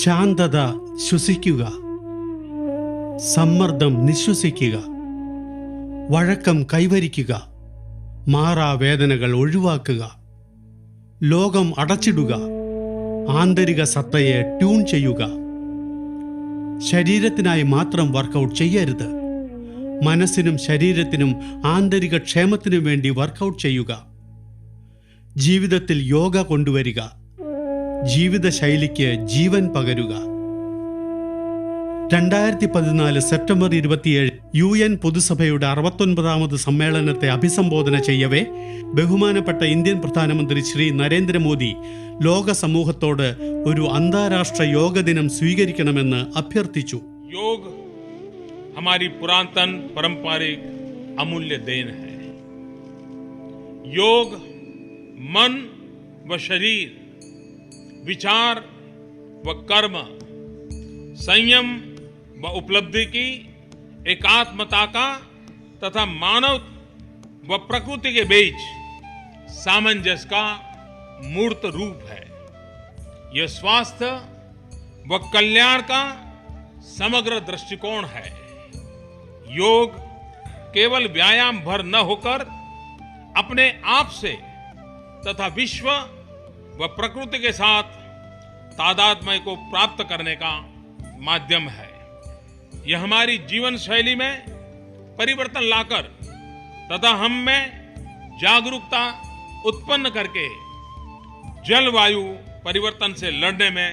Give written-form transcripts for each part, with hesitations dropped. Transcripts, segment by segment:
ശാന്തത ശ്വസിക്കുക, സമ്മർദ്ദം നിശ്വസിക്കുക, വഴക്കം കൈവരിക്കുക, മാറാവേദനകൾ ഒഴിവാക്കുക, ലോകം അടച്ചിടുക, ആന്തരിക സത്തയെ ട്യൂൺ ചെയ്യുക. ശരീരത്തിനായി മാത്രം വർക്കൗട്ട് ചെയ്യരുത്, മനസ്സിനും ശരീരത്തിനും ആന്തരിക ക്ഷേമത്തിനും വേണ്ടി വർക്കൗട്ട് ചെയ്യുക. ജീവിതത്തിൽ യോഗ കൊണ്ടുവരിക, ജീവിതശൈലിക്ക് ജീവൻ പകരുക. 2014 സെപ്റ്റംബർ 27 UN പൊതുസഭയുടെ 69ാമത് സമ്മേളനത്തെ അഭിസംബോധന ചെയ്യവേ ബഹുമാനപ്പെട്ട ഇന്ത്യൻ പ്രധാനമന്ത്രി ശ്രീ നരേന്ദ്രമോദി ലോക സമൂഹത്തോട് ഒരു അന്താരാഷ്ട്ര യോഗ ദിനം സ്വീകരിക്കണമെന്ന് അഭ്യർത്ഥിച്ചു. योग हमारी पुरातन पारंपरिक अमूल्य देन है. योग मन व शरीर, विचार व कर्म, संयम व उपलब्धि की एकात्मता का तथा मानव व प्रकृति के बीच सामंजस्य का मूर्त रूप है. यह स्वास्थ्य व कल्याण का समग्र दृष्टिकोण है. योग केवल व्यायाम भर न होकर अपने आप से तथा विश्व व प्रकृति के साथ तादात्म्य को प्राप्त करने का माध्यम है. यह हमारी जीवन शैली में परिवर्तन लाकर तथा हम में जागरूकता उत्पन्न करके जलवायु परिवर्तन से लड़ने में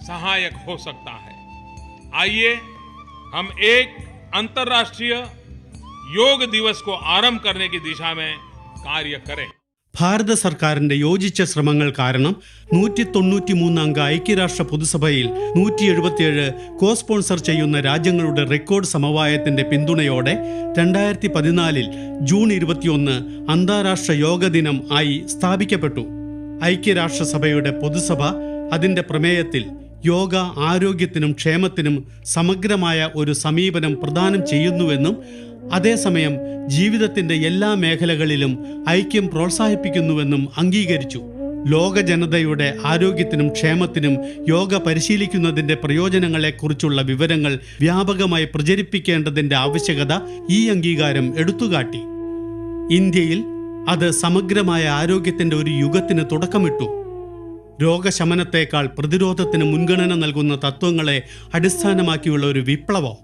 सहायक हो सकता है. आइए हम एक अंतर्राष्ट्रीय योग दिवस को आरंभ करने की दिशा में कार्य करें. ഭാരത സർക്കാരിന്റെ യോജിച്ച ശ്രമങ്ങൾ കാരണം 193 അംഗ ഐക്യരാഷ്ട്ര പൊതുസഭയിൽ 177 കോ സ്പോൺസർ ചെയ്യുന്ന രാജ്യങ്ങളുടെ റെക്കോർഡ് സമവായത്തിന്റെ പിന്തുണയോടെ 2014 ജൂൺ 21 അന്താരാഷ്ട്ര യോഗ ദിനം ആയി സ്ഥാപിക്കപ്പെട്ടു. ഐക്യരാഷ്ട്രസഭയുടെ പൊതുസഭ അതിന്റെ പ്രമേയത്തിൽ യോഗ ആരോഗ്യത്തിനും ക്ഷേമത്തിനും സമഗ്രമായ ഒരു സമീപനം പ്രദാനം ചെയ്യുന്നുവെന്നും അതേസമയം ജീവിതത്തിന്റെ എല്ലാ മേഖലകളിലും ഐക്യം പ്രോത്സാഹിപ്പിക്കുന്നുവെന്നും അംഗീകരിച്ചു. ലോക ജനതയുടെ ആരോഗ്യത്തിനും ക്ഷേമത്തിനും യോഗ പരിശീലിക്കുന്നതിന്റെ പ്രയോജനങ്ങളെക്കുറിച്ചുള്ള വിവരങ്ങൾ വ്യാപകമായി പ്രചരിപ്പിക്കേണ്ടതിന്റെ ആവശ്യകത ഈ അംഗീകാരം എടുത്തുകാട്ടി. ഇന്ത്യയിൽ അത് സമഗ്രമായ ആരോഗ്യത്തിന്റെ ഒരു യുഗത്തിന് തുടക്കമിട്ടു. രോഗശമനത്തേക്കാൾ പ്രതിരോധത്തിന് മുൻഗണന നൽകുന്ന തത്വങ്ങളെ അടിസ്ഥാനമാക്കിയുള്ള ഒരു വിപ്ലവം.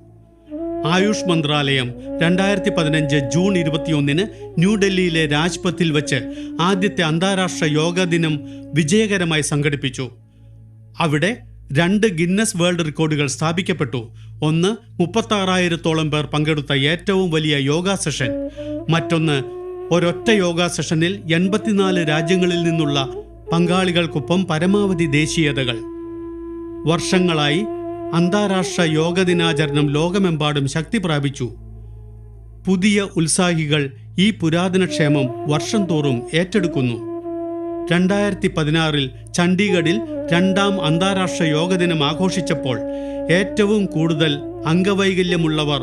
ആയുഷ് മന്ത്രാലയം 2015 ജൂൺ 21 ന്യൂഡൽഹിയിലെ രാജ്പഥിൽ വച്ച് ആദ്യത്തെ അന്താരാഷ്ട്ര യോഗ ദിനം വിജയകരമായി സംഘടിപ്പിച്ചു. അവിടെ 2 ഗിന്നസ് വേൾഡ് റെക്കോർഡുകൾ സ്ഥാപിക്കപ്പെട്ടു. ഒന്ന് 36,000-ഓളം പേർ പങ്കെടുത്ത ഏറ്റവും വലിയ യോഗ സെഷൻ. മറ്റൊന്ന് ഒരൊറ്റ യോഗ സെഷനിൽ 84 രാജ്യങ്ങളിൽ നിന്നുള്ള പങ്കാളികൾക്കൊപ്പം പരമാവധി ദേശീയതകൾ. വർഷങ്ങളായി അന്താരാഷ്ട്ര യോഗ ദിനാചരണം ലോകമെമ്പാടും ശക്തി പ്രാപിച്ചു. പുതിയ ഉത്സാഹികൾ ഈ പുരാതനക്ഷേമം വർഷം തോറും ഏറ്റെടുക്കുന്നു. 2016 ചണ്ഡീഗഡിൽ 2ാം അന്താരാഷ്ട്ര യോഗ ദിനം ആഘോഷിച്ചപ്പോൾ ഏറ്റവും കൂടുതൽ അംഗവൈകല്യമുള്ളവർ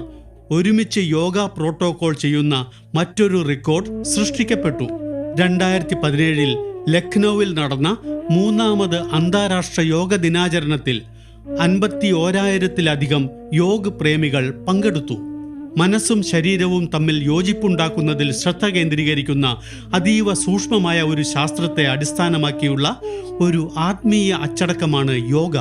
ഒരുമിച്ച് യോഗ പ്രോട്ടോകോൾ ചെയ്യുന്ന മറ്റൊരു റെക്കോർഡ് സൃഷ്ടിക്കപ്പെട്ടു. 2017 ലക്നൌവിൽ നടന്ന 3ാമത് അന്താരാഷ്ട്ര യോഗ ദിനാചരണത്തിൽ 51,000-ത്തിലധികം യോഗ പ്രേമികൾ പങ്കെടുത്തു. മനസ്സും ശരീരവും തമ്മിൽ യോജിപ്പുണ്ടാക്കുന്നതിൽ ശ്രദ്ധ കേന്ദ്രീകരിക്കുന്ന അതീവ സൂക്ഷ്മമായ ഒരു ശാസ്ത്രത്തെ അടിസ്ഥാനമാക്കിയുള്ള ഒരു ആത്മീയ അച്ചടക്കമാണ് യോഗ.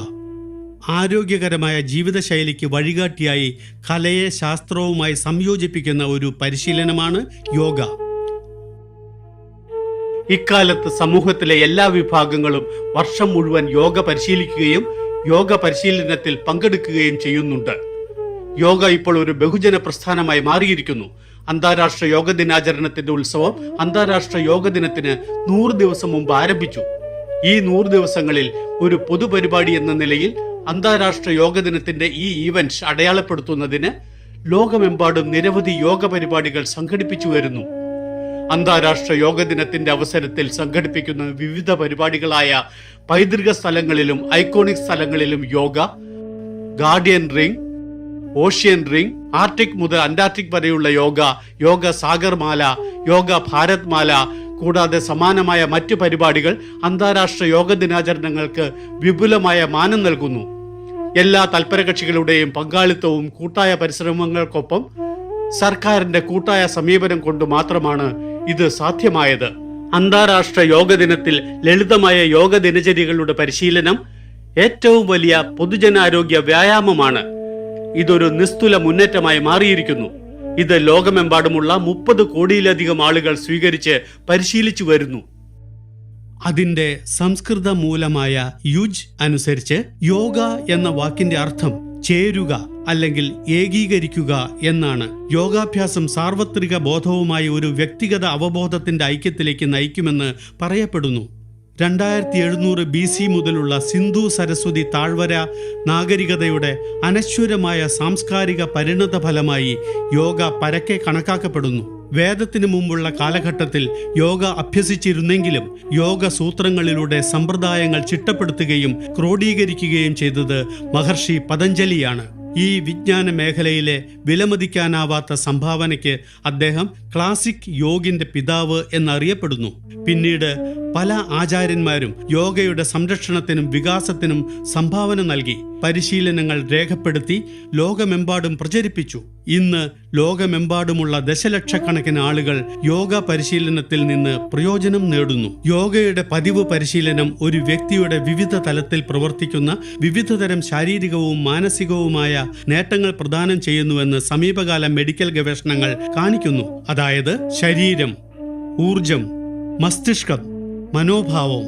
ആരോഗ്യകരമായ ജീവിതശൈലിക്ക് വഴികാട്ടിയായി കലയെ ശാസ്ത്രവുമായി സംയോജിപ്പിക്കുന്ന ഒരു പരിശീലനമാണ് യോഗ. ഇക്കാലത്ത് സമൂഹത്തിലെ എല്ലാ വിഭാഗങ്ങളും വർഷം മുഴുവൻ യോഗ പരിശീലിക്കുകയും യോഗ പരിശീലനത്തിൽ പങ്കെടുക്കുകയും ചെയ്യുന്നുണ്ട്. യോഗ ഇപ്പോൾ ഒരു ബഹുജന പ്രസ്ഥാനമായി മാറിയിരിക്കുന്നു. അന്താരാഷ്ട്ര യോഗ ദിനാചരണത്തിന്റെ ഉത്സവം അന്താരാഷ്ട്ര യോഗ ദിനത്തിന് 100 ദിവസം മുമ്പ് ആരംഭിച്ചു. ഈ 100 ദിവസങ്ങളിൽ ഒരു പൊതുപരിപാടി എന്ന നിലയിൽ അന്താരാഷ്ട്ര യോഗ ദിനത്തിന്റെ ഈ ഈവന്റ് അടയാളപ്പെടുത്തുന്നതിന് ലോകമെമ്പാടും നിരവധി യോഗ പരിപാടികൾ സംഘടിപ്പിച്ചു വരുന്നു. അന്താരാഷ്ട്ര യോഗ ദിനത്തിന്റെ അവസരത്തിൽ സംഘടിപ്പിക്കുന്ന വിവിധ പരിപാടികളായ പൈതൃക സ്ഥലങ്ങളിലും ഐക്കോണിക് സ്ഥലങ്ങളിലും yoga, guardian ring, ocean ring, Arctic മുതൽ അന്റാർട്ടിക് വരെയുള്ള യോഗ, യോഗ സാഗർമാല, യോഗ ഭാരത്മാല, കൂടാതെ സമാനമായ മറ്റു പരിപാടികൾ അന്താരാഷ്ട്ര യോഗ ദിനാചരണങ്ങൾക്ക് വിപുലമായ മാനം നൽകുന്നു. എല്ലാ തൽപരകക്ഷികളുടെയും പങ്കാളിത്തവും കൂട്ടായ പരിശ്രമങ്ങൾക്കൊപ്പം സർക്കാരിന്റെ കൂട്ടായ സമീപനം കൊണ്ട് മാത്രമാണ് ഇത് സാധ്യമായത്. അന്താരാഷ്ട്ര യോഗ ദിനത്തിൽ ലളിതമായ യോഗ ദിനചര്യകളുടെ പരിശീലനം ഏറ്റവും വലിയ പൊതുജനാരോഗ്യ വ്യായാമമാണ്. ഇതൊരു നിസ്തുല മുന്നേറ്റമായി മാറിയിരിക്കുന്നു. ഇത് ലോകമെമ്പാടുമുള്ള 30 കോടിയിലധികം ആളുകൾ സ്വീകരിച്ച് പരിശീലിച്ചു വരുന്നു. അതിന്റെ സംസ്കൃത മൂലമായ യുജ് അനുസരിച്ച് യോഗ എന്ന വാക്കിന്റെ അർത്ഥം ചേരുക അല്ലെങ്കിൽ ഏകീകരിക്കുക എന്നാണ്. യോഗാഭ്യാസം സാർവത്രിക ബോധവുമായി ഒരു വ്യക്തിഗത അവബോധത്തിന്റെ ഐക്യത്തിലേക്ക് നയിക്കുമെന്ന് പറയപ്പെടുന്നു. 2700 BC മുതലുള്ള സിന്ധു സരസ്വതി താഴ്വര നാഗരികതയുടെ അനശ്വരമായ സാംസ്കാരിക പരിണത ഫലമായി യോഗ പരക്കെ കണക്കാക്കപ്പെടുന്നു. വേദത്തിനു മുമ്പുള്ള കാലഘട്ടത്തിൽ യോഗ അഭ്യസിച്ചിരുന്നെങ്കിലും യോഗ സൂത്രങ്ങളിലൂടെ സമ്പ്രദായങ്ങൾ ചിട്ടപ്പെടുത്തുകയും ക്രോഡീകരിക്കുകയും ചെയ്തത് മഹർഷി പതഞ്ജലിയാണ്. ഈ വിജ്ഞാന മേഖലയിലെ വിലമതിക്കാനാവാത്ത സംഭാവനയ്ക്ക് അദ്ദേഹം ക്ലാസിക് യോഗിന്റെ പിതാവ് എന്നറിയപ്പെടുന്നു. പിന്നീട് പല ആചാര്യന്മാരും യോഗയുടെ സംരക്ഷണത്തിനും വികാസത്തിനും സംഭാവന നൽകി. പരിശീലനങ്ങൾ രേഖപ്പെടുത്തി ലോകമെമ്പാടും പ്രചരിപ്പിച്ചു. ഇന്ന് ലോകമെമ്പാടുമുള്ള ദശലക്ഷക്കണക്കിന് ആളുകൾ യോഗ പരിശീലനത്തിൽ നിന്ന് പ്രയോജനം നേടുന്നു. യോഗയുടെ പതിവ് പരിശീലനം ഒരു വ്യക്തിയുടെ വിവിധ തലത്തിൽ പ്രവർത്തിക്കുന്ന വിവിധതരം ശാരീരികവും മാനസികവുമായ നേട്ടങ്ങൾ പ്രദാനം ചെയ്യുന്നുവെന്ന് സമീപകാല മെഡിക്കൽ ഗവേഷണങ്ങൾ കാണിക്കുന്നു. അതായത് ശരീരം, ഊർജം, മസ്തിഷ്കം, മനോഭാവം.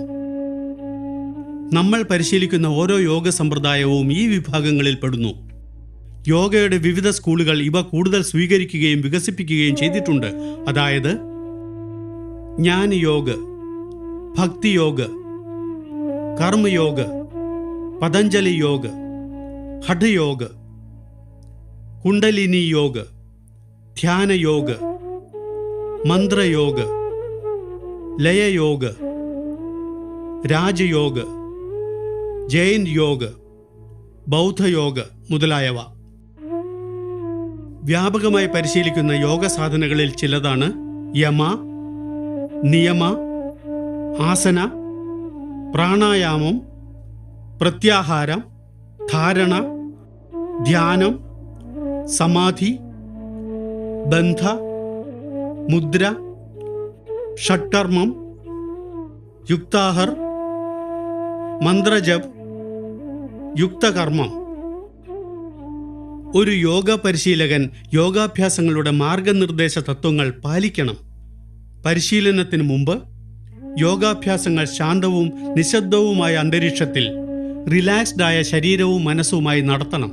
നമ്മൾ പരിശീലിക്കുന്ന ഓരോ യോഗ സമ്പ്രദായവും ഈ വിഭാഗങ്ങളിൽ പെടുന്നു. യോഗയുടെ വിവിധ സ്കൂളുകൾ ഇവ കൂടുതൽ സ്വീകരിക്കുകയും വികസിപ്പിക്കുകയും ചെയ്തിട്ടുണ്ട്. അതായത് ജ്ഞാനയോഗ, ഭക്തിയോഗ, കർമ്മയോഗ, പതഞ്ജലി യോഗ, ഹഠയോഗ, കുണ്ടലിനി യോഗ, ധ്യാനയോഗ, മന്ത്രയോഗ, ലയയോഗ, രാജയോഗ, ജൈൻ യോഗ, ബൗദ്ധയോഗ മുതലായവ. വ്യാപകമായി പരിശീലിക്കുന്ന യോഗ സാധനകളിൽ ചിലതാണ് യമ, നിയമ, ആസന, പ്രാണായാമം, പ്രത്യാഹാരം, ധാരണ, ധ്യാനം, സമാധി, ബന്ധ, മുദ്ര, ഷഡ്കർമ്മം, യുക്താഹർ, മന്ത്രജപ്, യുക്തകർമ്മം. ഒരു യോഗ പരിശീലകൻ യോഗാഭ്യാസങ്ങളുടെ മാർഗനിർദ്ദേശ തത്വങ്ങൾ പാലിക്കണം. പരിശീലനത്തിന് മുമ്പ് യോഗാഭ്യാസങ്ങൾ ശാന്തവും നിശബ്ദവുമായ അന്തരീക്ഷത്തിൽ റിലാക്സ്ഡായ ശരീരവും മനസ്സുമായി നടത്തണം.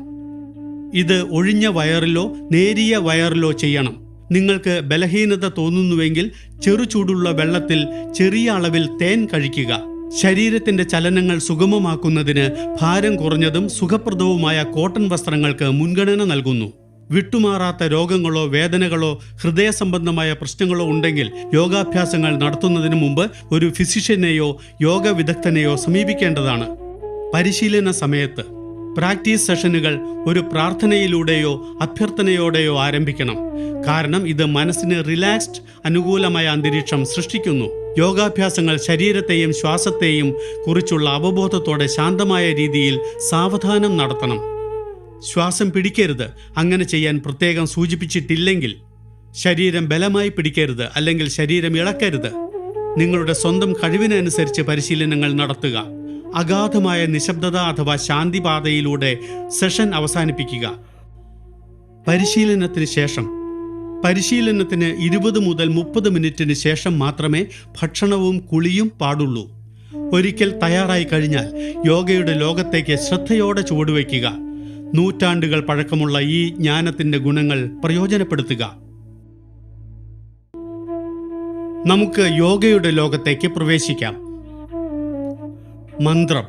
ഇത് ഒഴിഞ്ഞ വയറിലോ നേരിയ വയറിലോ ചെയ്യണം. നിങ്ങൾക്ക് ബലഹീനത തോന്നുന്നുവെങ്കിൽ ചെറുചൂടുള്ള വെള്ളത്തിൽ ചെറിയ അളവിൽ തേൻ കഴിക്കുക. ശരീരത്തിന്റെ ചലനങ്ങൾ സുഗമമാക്കുന്നതിന് ഭാരം കുറഞ്ഞതും സുഖപ്രദവുമായ കോട്ടൺ വസ്ത്രങ്ങൾക്ക് മുൻഗണന നൽകുന്നു. വിട്ടുമാറാത്ത രോഗങ്ങളോ വേദനകളോ ഹൃദയ സംബന്ധമായ പ്രശ്നങ്ങളോ ഉണ്ടെങ്കിൽ യോഗാഭ്യാസങ്ങൾ നടത്തുന്നതിന് മുമ്പ് ഒരു ഫിസിഷ്യനെയോ യോഗ വിദഗ്ധനെയോ സമീപിക്കേണ്ടതാണ്. പരിശീലന സമയത്ത് പ്രാക്ടീസ് സെഷനുകൾ ഒരു പ്രാർത്ഥനയിലൂടെയോ അഭ്യർത്ഥനയോടെയോ ആരംഭിക്കണം. കാരണം ഇത് മനസ്സിന് റിലാക്സ്ഡ് അനുകൂലമായ അന്തരീക്ഷം സൃഷ്ടിക്കുന്നു. യോഗാഭ്യാസങ്ങൾ ശരീരത്തെയും ശ്വാസത്തെയും കുറിച്ചുള്ള അവബോധത്തോടെ ശാന്തമായ രീതിയിൽ സാവധാനം നടത്തണം. ശ്വാസം പിടിക്കരുത്. അങ്ങനെ ചെയ്യാൻ പ്രത്യേകം സൂചിപ്പിച്ചിട്ടില്ലെങ്കിൽ ശരീരം ബലമായി പിടിക്കരുത്, അല്ലെങ്കിൽ ശരീരം ഇളക്കരുത്. നിങ്ങളുടെ സ്വന്തം കഴിവിനനുസരിച്ച് പരിശീലനങ്ങൾ നടത്തുക. അഗാധമായ നിശബ്ദത അഥവാ ശാന്തിപാതയിലൂടെ സെഷൻ അവസാനിപ്പിക്കുക. പരിശീലനത്തിന് ശേഷം പരിശീലനത്തിന് 20 മുതൽ 30 മിനിറ്റിന് ശേഷം മാത്രമേ ഭക്ഷണവും കുളിയും പാടുള്ളൂ. ഒരിക്കൽ തയ്യാറായി കഴിഞ്ഞാൽ യോഗയുടെ ലോകത്തേക്ക് ശ്രദ്ധയോടെ ചുവടുവയ്ക്കുക. നൂറ്റാണ്ടുകൾ പഴക്കമുള്ള ഈ ജ്ഞാനത്തിന്റെ ഗുണങ്ങൾ പ്രയോജനപ്പെടുത്തുക. നമുക്ക് യോഗയുടെ ലോകത്തേക്ക് പ്രവേശിക്കാം. മന്ത്രം.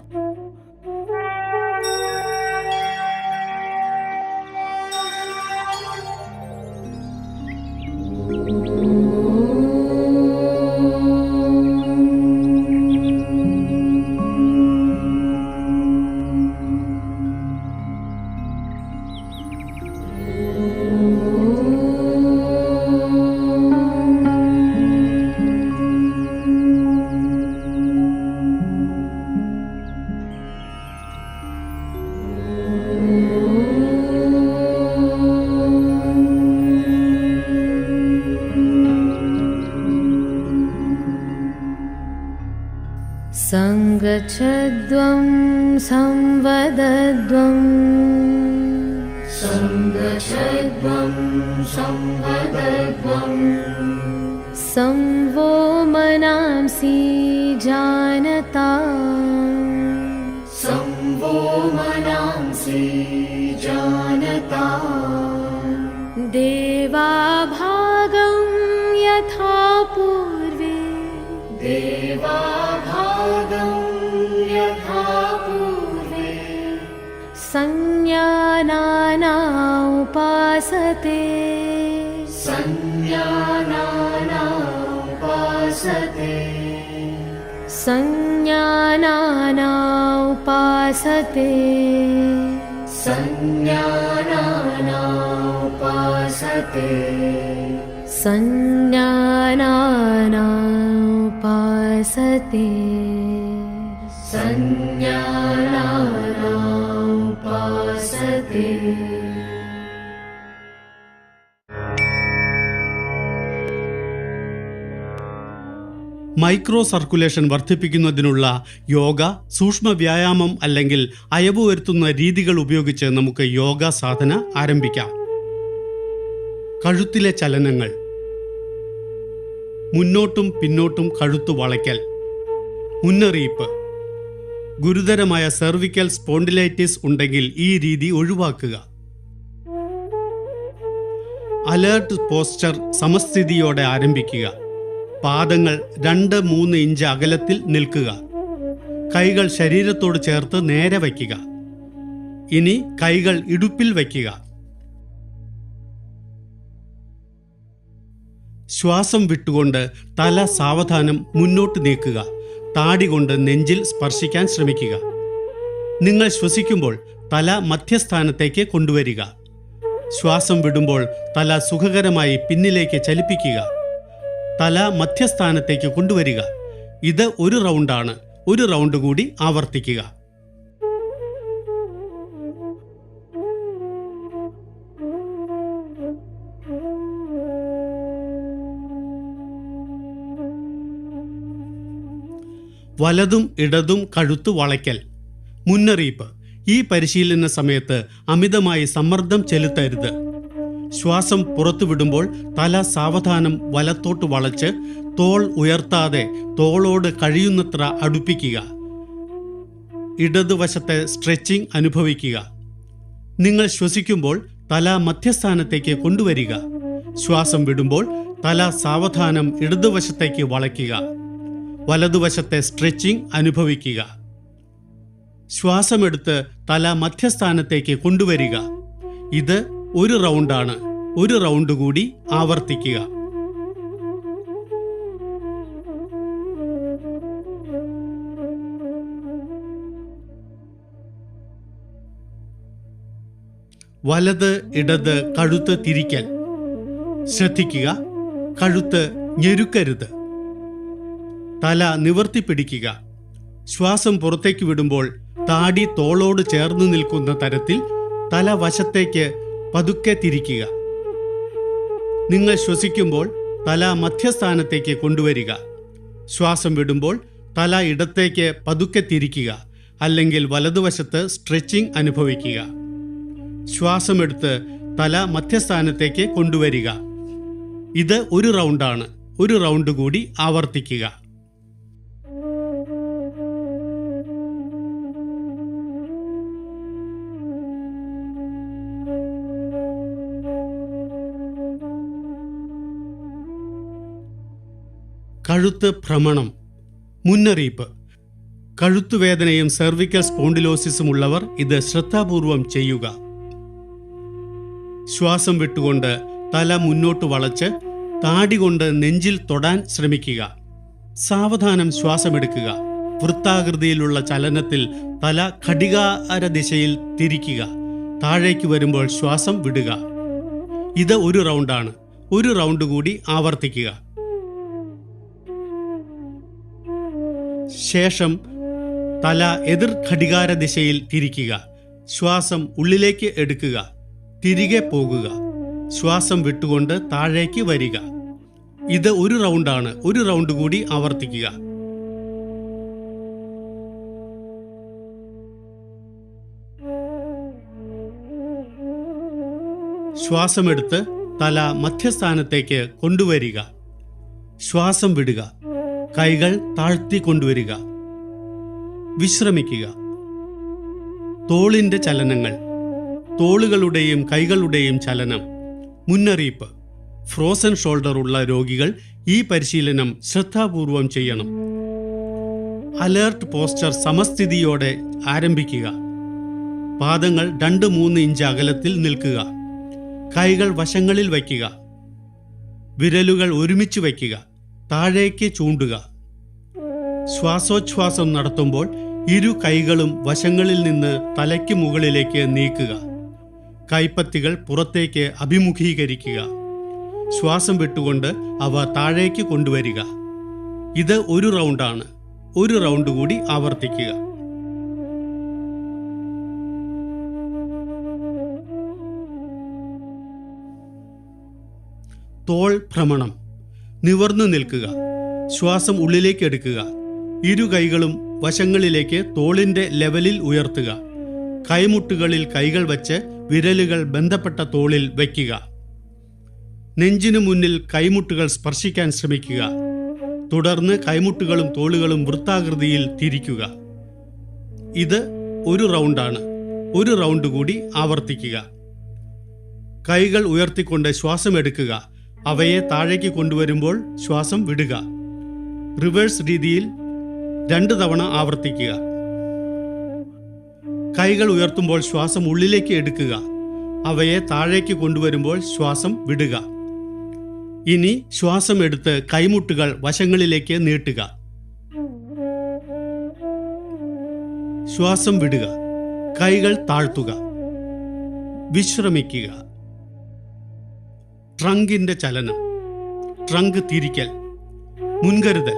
संगच्छध्वं संवदध्वं संगच्छध्वं संवदध्वं संवो मनांसि जानता संवो मनांसि जानता देवाभागं यथा पूर्वे देवाभागं यथा पूर्वे संज्ञानाना उपासते संज्ञानाना उपासते संज्ञानाना उपासते संज्ञानाना उपासते संज्ञानाना उपासते संज्ञानाना उपासते. മൈക്രോ സർക്കുലേഷൻ വർദ്ധിപ്പിക്കുന്നതിനുള്ള യോഗ, സൂക്ഷ്മ വ്യായാമം അല്ലെങ്കിൽ അയവ് വരുത്തുന്ന രീതികൾ ഉപയോഗിച്ച് നമുക്ക് യോഗ സാധന ആരംഭിക്കാം. കഴുത്തിലെ ചലനങ്ങൾ. മുന്നോട്ടും പിന്നോട്ടും കഴുത്തു വളയ്ക്കൽ. മുന്നറിയിപ്പ്: ഗുരുതരമായ സെർവിക്കൽ സ്പോണ്ടിലൈറ്റിസ് ഉണ്ടെങ്കിൽ ഈ രീതി ഒഴിവാക്കുക. അലേർട്ട് പോസ്ചർ സമസ്ഥിതിയോടെ ആരംഭിക്കുക. പാദങ്ങൾ 2-3 ഇഞ്ച് അകലത്തിൽ നിൽക്കുക. കൈകൾ ശരീരത്തോട് ചേർത്ത് നേരെ വയ്ക്കുക. ഇനി കൈകൾ ഇടുപ്പിൽ വയ്ക്കുക. ശ്വാസം വിട്ടുകൊണ്ട് തല സാവധാനം മുന്നോട്ട് നീക്കുക. താടി കൊണ്ട് നെഞ്ചിൽ സ്പർശിക്കാൻ ശ്രമിക്കുക. നിങ്ങൾ ശ്വസിക്കുമ്പോൾ തല മധ്യസ്ഥാനത്തേക്ക് കൊണ്ടുവരിക. ശ്വാസം വിടുമ്പോൾ തല സുഖകരമായി പിന്നിലേക്ക് ചലിപ്പിക്കുക. തല മധ്യസ്ഥാനത്തേക്ക് കൊണ്ടുവരിക. ഇത് ഒരു റൗണ്ടാണ്. ഒരു റൗണ്ട് കൂടി ആവർത്തിക്കുക. വലതും ഇടതും കഴുത്തു വളയ്ക്കൽ. മുന്നറിയിപ്പ്: ഈ പരിശീലന സമയത്ത് അമിതമായി സമ്മർദ്ദം ചെലുത്തരുത്. ശ്വാസം പുറത്തുവിടുമ്പോൾ തല സാവധാനം വലത്തോട്ട് വളച്ച് തോൾ ഉയർത്താതെ തോളോട് കഴിയുന്നത്ര അടുപ്പിക്കുക. ഇടതുവശത്തെ സ്ട്രെച്ചിങ് അനുഭവിക്കുക. നിങ്ങൾ ശ്വസിക്കുമ്പോൾ തല മധ്യസ്ഥാനത്തേക്ക് കൊണ്ടുവരിക. ശ്വാസം വിടുമ്പോൾ തല സാവധാനം ഇടതുവശത്തേക്ക് വളയ്ക്കുക. വലതുവശത്തെ സ്ട്രെച്ചിങ് അനുഭവിക്കുക. ശ്വാസമെടുത്ത് തല മധ്യസ്ഥാനത്തേക്ക് കൊണ്ടുവരിക. ഇത് ഒരു റൗണ്ടാണ്. ഒരു റൗണ്ട് കൂടി ആവർത്തിക്കുക. വലത് ഇടത് കഴുത്ത് തിരിക്കൽ. ശ്രദ്ധിക്കുക, കഴുത്ത് ഞെരുക്കരുത്. തല നിവർത്തി പിടിക്കുക. ശ്വാസം പുറത്തേക്ക് വിടുമ്പോൾ താടി തോളോട് ചേർന്ന് നിൽക്കുന്ന തരത്തിൽ തല വശത്തേക്ക് പതുക്കെ തിരിക്കുക. നിങ്ങൾ ശ്വസിക്കുമ്പോൾ തല മധ്യസ്ഥാനത്തേക്ക് കൊണ്ടുവരിക. ശ്വാസം വിടുമ്പോൾ തല ഇടത്തേക്ക് പതുക്കെ തിരിക്കുക, അല്ലെങ്കിൽ വലതുവശത്ത് സ്ട്രെച്ചിങ് അനുഭവിക്കുക. ശ്വാസമെടുത്ത് തല മധ്യസ്ഥാനത്തേക്ക് കൊണ്ടുവരിക. ഇത് ഒരു റൗണ്ടാണ്. ഒരു റൗണ്ട് കൂടി ആവർത്തിക്കുക. കഴുത്ത് ഭ്രമണം. മുന്നറിയിപ്പ്: കഴുത്തുവേദനയും സെർവിക്കൽ സ്പോണ്ടിലോസിസും ഉള്ളവർ ഇത് ശ്രദ്ധാപൂർവം ചെയ്യുക. ശ്വാസം വിട്ടുകൊണ്ട് തല മുന്നോട്ട് വളച്ച് താടി കൊണ്ട് നെഞ്ചിൽ തൊടാൻ ശ്രമിക്കുക. സാവധാനം ശ്വാസമെടുക്കുക. വൃത്താകൃതിയിലുള്ള ചലനത്തിൽ തല ഘടികാര ദിശയിൽ തിരിക്കുക. താഴേക്ക് വരുമ്പോൾ ശ്വാസം വിടുക. ഇത് ഒരു റൗണ്ടാണ്. ഒരു റൗണ്ട് കൂടി ആവർത്തിക്കുക. ശേഷം തല എതിർ ഘടികാര ദിശയിൽ തിരിക്കുക. ശ്വാസം ഉള്ളിലേക്ക് എടുക്കുക. തിരികെ പോകുക. ശ്വാസം വിട്ടുകൊണ്ട് താഴേക്ക് വരിക. ഇത് ഒരു റൗണ്ടാണ്. ഒരു റൗണ്ട് കൂടി ആവർത്തിക്കുക. ശ്വാസമെടുത്ത് തല മധ്യസ്ഥാനത്തേക്ക് കൊണ്ടുവരിക. ശ്വാസം വിടുക. കൈകൾ താഴ്ത്തി കൊണ്ടുവരിക. വിശ്രമിക്കുക. തോളിന്റെ ചലനങ്ങൾ, തോളുകളുടെയും കൈകളുടെയും ചലനം. മുന്നറിയിപ്പ്: ഫ്രോസൺ ഷോൾഡർ ഉള്ള രോഗികൾ ഈ പരിശീലനം ശ്രദ്ധാപൂർവം ചെയ്യണം. അലേർട്ട് പോസ്ചർ സമസ്ഥിതിയോടെ ആരംഭിക്കുക. പാദങ്ങൾ 2-3 ഇഞ്ച് അകലത്തിൽ നിൽക്കുക. കൈകൾ വശങ്ങളിൽ വയ്ക്കുക. വിരലുകൾ ഒരുമിച്ച് വയ്ക്കുക. താഴേക്ക് ചൂണ്ടുക. ശ്വാസോച്ഛ്വാസം നടത്തുമ്പോൾ ഇരു കൈകളും വശങ്ങളിൽ നിന്ന് തലയ്ക്ക് മുകളിലേക്ക് നീക്കുക. കൈപ്പത്തികൾ പുറത്തേക്ക് അഭിമുഖീകരിക്കുക. ശ്വാസം വിട്ടുകൊണ്ട് അവ താഴേക്ക് കൊണ്ടുവരിക. ഇത് ഒരു റൗണ്ടാണ്. ഒരു റൗണ്ട് കൂടി ആവർത്തിക്കുക. തോൾ ഭ്രമണം. നിവർന്നു നിൽക്കുക. ശ്വാസം ഉള്ളിലേക്ക് എടുക്കുക. ഇരു കൈകളും വശങ്ങളിലേക്ക് തോളിന്റെ ലെവലിൽ ഉയർത്തുക. കൈമുട്ടുകളിൽ കൈകൾ വച്ച് വിരലുകൾ ബന്ധപ്പെട്ട തോളിൽ വയ്ക്കുക. നെഞ്ചിനു മുന്നിൽ കൈമുട്ടുകൾ സ്പർശിക്കാൻ ശ്രമിക്കുക. തുടർന്ന് കൈമുട്ടുകളും തോളുകളും വൃത്താകൃതിയിൽ തിരിക്കുക. ഇത് ഒരു റൗണ്ടാണ്. ഒരു റൗണ്ട് കൂടി ആവർത്തിക്കുക. കൈകൾ ഉയർത്തിക്കൊണ്ട് ശ്വാസം എടുക്കുക. അവയെ താഴേക്ക് കൊണ്ടുവരുമ്പോൾ ശ്വാസം വിടുക. റിവേഴ്സ് രീതിയിൽ 2 തവണ ആവർത്തിക്കുക. കൈകൾ ഉയർത്തുമ്പോൾ ശ്വാസം ഉള്ളിലേക്ക് എടുക്കുക. അവയെ താഴേക്ക് കൊണ്ടുവരുമ്പോൾ ശ്വാസം വിടുക. ഇനി ശ്വാസം എടുത്ത് കൈമുട്ടുകൾ വശങ്ങളിലേക്ക് നീട്ടുക. ശ്വാസം വിടുക. കൈകൾ താഴ്ത്തുക. വിശ്രമിക്കുക. ട്രങ്കിന്റെ ചലനം. ട്രങ്ക് തിരിക്കൽ. മുൻകരുതൽ: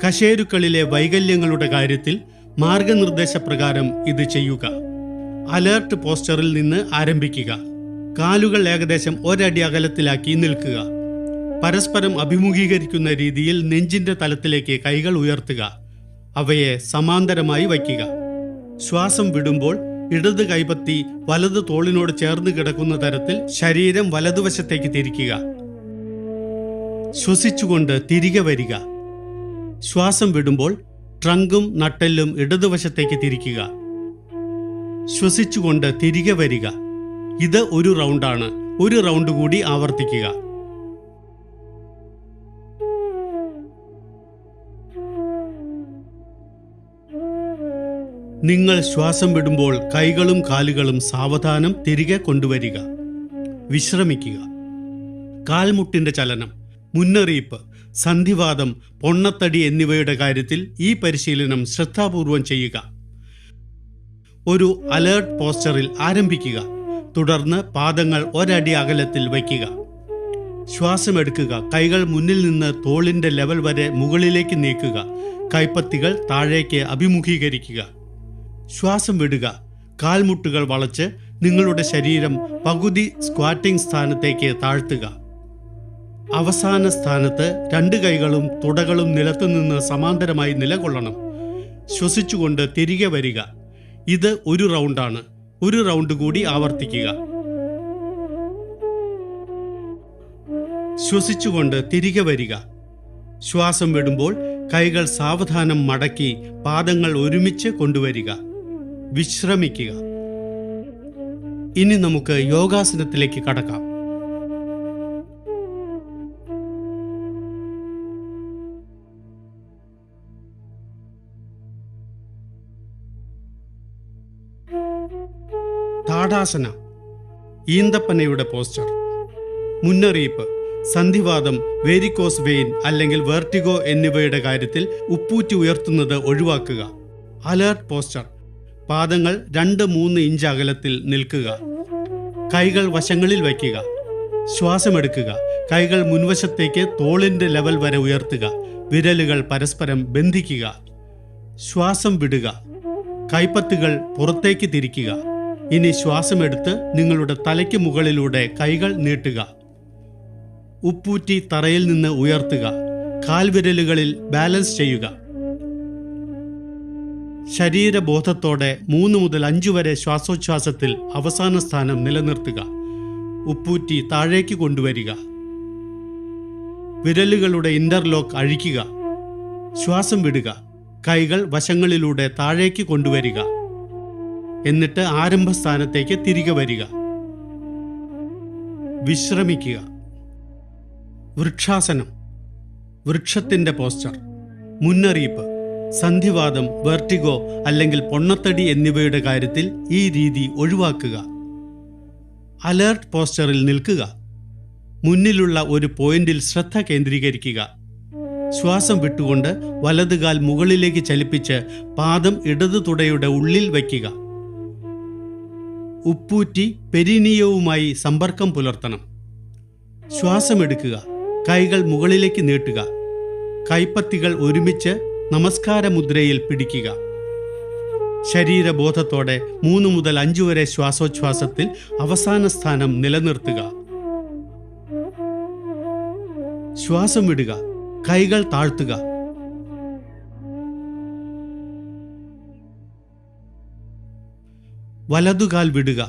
കശേരുക്കളിലെ വൈകല്യങ്ങളുടെ കാര്യത്തിൽ മാർഗനിർദ്ദേശപ്രകാരം ഇത് ചെയ്യുക. അലേർട്ട് പോസ്ചറിൽ നിന്ന് ആരംഭിക്കുക. കാലുകൾ ഏകദേശം 1 അടി അകലത്തിലാക്കി നിൽക്കുക. പരസ്പരം അഭിമുഖീകരിക്കുന്ന രീതിയിൽ നെഞ്ചിന്റെ തലത്തിലേക്ക് കൈകൾ ഉയർത്തുക. അവയെ സമാന്തരമായി വയ്ക്കുക. ശ്വാസം വിടുമ്പോൾ ഇടത് കൈപ്പത്തി വലത് തോളിനോട് ചേർന്ന് കിടക്കുന്ന തരത്തിൽ ശരീരം വലതുവശത്തേക്ക് തിരിക്കുക. ശ്വസിച്ചുകൊണ്ട് തിരികെ വരിക. ശ്വാസം വിടുമ്പോൾ ട്രങ്കും നട്ടെല്ലും ഇടതുവശത്തേക്ക് തിരിക്കുക. ശ്വസിച്ചുകൊണ്ട് തിരികെ വരിക. ഇത് ഒരു റൗണ്ടാണ്. ഒരു റൗണ്ട് കൂടി ആവർത്തിക്കുക. നിങ്ങൾ ശ്വാസം വിടുമ്പോൾ കൈകളും കാലുകളും സാവധാനം തിരികെ കൊണ്ടുവരിക. വിശ്രമിക്കുക. കാൽമുട്ടിന്റെ ചലനം. മുന്നറിയിപ്പ്: സന്ധിവാതം, പൊണ്ണത്തടി എന്നിവയുടെ കാര്യത്തിൽ ഈ പരിശീലനം ശ്രദ്ധാപൂർവം ചെയ്യുക. ഒരു അലേർട്ട് പോസ്ചറിൽ ആരംഭിക്കുക. തുടർന്ന് പാദങ്ങൾ 1 അടി അകലത്തിൽ വയ്ക്കുക. ശ്വാസമെടുക്കുക. കൈകൾ മുന്നിൽ നിന്ന് തോളിന്റെ ലെവൽ വരെ മുകളിലേക്ക് നീക്കുക. കൈപ്പത്തികൾ താഴേക്ക് അഭിമുഖീകരിക്കുക. ശ്വാസം വിടുക. കാൽമുട്ടുകൾ വളച്ച് നിങ്ങളുടെ ശരീരം പകുതി സ്ക്വാറ്റിംഗ് സ്ഥാനത്തേക്ക് താഴ്ത്തുക. അവസാന സ്ഥാനത്ത് 2 കൈകളും തുടകളും നിലത്തുനിന്ന് സമാന്തരമായി നിലകൊള്ളണം. ശ്വസിച്ചുകൊണ്ട് തിരികെ വരിക. ഇത് ഒരു റൗണ്ടാണ്. ഒരു റൗണ്ട് കൂടി ആവർത്തിക്കുക. ശ്വസിച്ചുകൊണ്ട് തിരികെ വരിക. ശ്വാസം വിടുമ്പോൾ കൈകൾ സാവധാനം മടക്കി പാദങ്ങൾ ഒരുമിച്ച് കൊണ്ടുവരിക. വിശ്രമിക്കുക. ഇനി നമുക്ക് യോഗാസനത്തിലേക്ക് കടക്കാം. താടാസന. ഈന്തപ്പനയുടെ പോസ്ചർ. മുന്നറിയിപ്പ്: സന്ധിവാതം, വേരിക്കോസ് വെയിൻ അല്ലെങ്കിൽ വെർട്ടിഗോ എന്നിവയുടെ കാര്യത്തിൽ ഉപ്പൂറ്റി ഉയർത്തുന്നത് ഒഴിവാക്കുക. Alert posture. പാദങ്ങൾ 2-3 ഇഞ്ച് അകലത്തിൽ നിൽക്കുക. കൈകൾ വശങ്ങളിൽ വയ്ക്കുക. ശ്വാസമെടുക്കുക. കൈകൾ മുൻവശത്തേക്ക് തോളിന്റെ ലെവൽ വരെ ഉയർത്തുക. വിരലുകൾ പരസ്പരം ബന്ധിക്കുക. ശ്വാസം വിടുക. കൈപ്പത്തുകൾ പുറത്തേക്ക് തിരിക്കുക. ഇനി ശ്വാസമെടുത്ത് നിങ്ങളുടെ തലയ്ക്ക് മുകളിലൂടെ കൈകൾ നീട്ടുക. ഉപ്പൂറ്റി തറയിൽ നിന്ന് ഉയർത്തുക. കാൽവിരലുകളിൽ ബാലൻസ് ചെയ്യുക. ശരീരബോധത്തോടെ 3 മുതൽ 5 വരെ ശ്വാസോച്ഛ്വാസത്തിൽ അവസാന സ്ഥാനം നിലനിർത്തുക. ഉപ്പൂറ്റി താഴേക്ക് കൊണ്ടുവരിക. വിരലുകളുടെ ഇന്റർലോക്ക് അഴിക്കുക. ശ്വാസം വിടുക. കൈകൾ വശങ്ങളിലൂടെ താഴേക്ക് കൊണ്ടുവരിക. എന്നിട്ട് ആരംഭസ്ഥാനത്തേക്ക് തിരികെ വരിക. വിശ്രമിക്കുക. വൃക്ഷാസനം, വൃക്ഷത്തിന്റെ പോസ്ചർ. മുന്നറിയിപ്പ്: സന്ധിവാതം, വെർട്ടിഗോ അല്ലെങ്കിൽ പൊണ്ണത്തടി എന്നിവയുടെ കാര്യത്തിൽ ഈ രീതി ഒഴിവാക്കുക. അലേർട്ട് പോസ്ചറിൽ നിൽക്കുക. മുന്നിലുള്ള ഒരു പോയിന്റിൽ ശ്രദ്ധ കേന്ദ്രീകരിക്കുക. ശ്വാസം വിട്ടുകൊണ്ട് വലതുകാൽ മുകളിലേക്ക് ചലിപ്പിച്ച് പാദം ഇടതു തുടയുടെ ഉള്ളിൽ വയ്ക്കുക. ഉപ്പൂറ്റി പെരിനിയവുമായി സമ്പർക്കം പുലർത്തണം. ശ്വാസമെടുക്കുക. കൈകൾ മുകളിലേക്ക് നീട്ടുക. കൈപ്പത്തികൾ ഒരുമിച്ച് നമസ്കാര മുദ്രയിൽ പിടിക്കുക. ശരീരബോധത്തോടെ 3 മുതൽ 5 വരെ ശ്വാസോച്ഛ്വാസത്തിൽ അവസാന സ്ഥാനം നിലനിർത്തുക. ശ്വാസം വിടുക. കൈകൾ താഴ്ത്തുക. വലതുകാൽ വിടുക.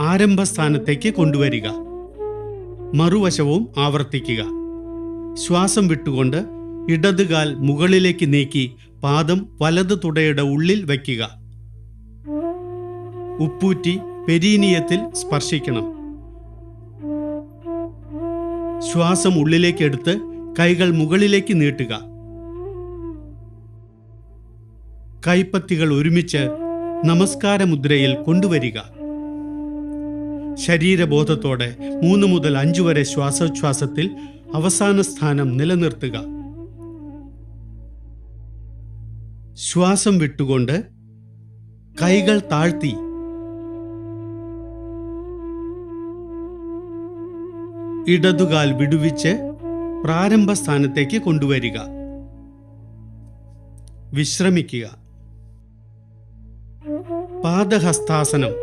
ആരംഭസ്ഥാനത്തേക്ക് കൊണ്ടുവരിക. മറുവശവും ആവർത്തിക്കുക. ശ്വാസം വിട്ടുകൊണ്ട് ഇടതുകാൽ മുകളിലേക്ക് നീക്കി പാദം വലതു തുടയുടെ ഉള്ളിൽ വയ്ക്കുക. ഉപ്പൂറ്റി പെരീനിയത്തിൽ സ്പർശിക്കണം. ശ്വാസം ഉള്ളിലേക്ക് എടുത്ത് കൈകൾ മുകളിലേക്ക് നീട്ടുക. കൈപ്പത്തികൾ ഒരുമിച്ച് നമസ്കാര മുദ്രയിൽ കൊണ്ടുവരിക. ശരീരബോധത്തോടെ 3 മുതൽ 5 വരെ ശ്വാസോച്ഛ്വാസത്തിൽ അവസാന സ്ഥാനം നിലനിർത്തുക. ശ്വാസം വിട്ടുകൊണ്ട് കൈകൾ താഴ്ത്തി ഇടതുകാൽ വിടുവിച്ച് പ്രാരംഭ സ്ഥാനത്തേക്ക് കൊണ്ടുവരിക. വിശ്രമിക്കുക. പാദഹസ്താസനം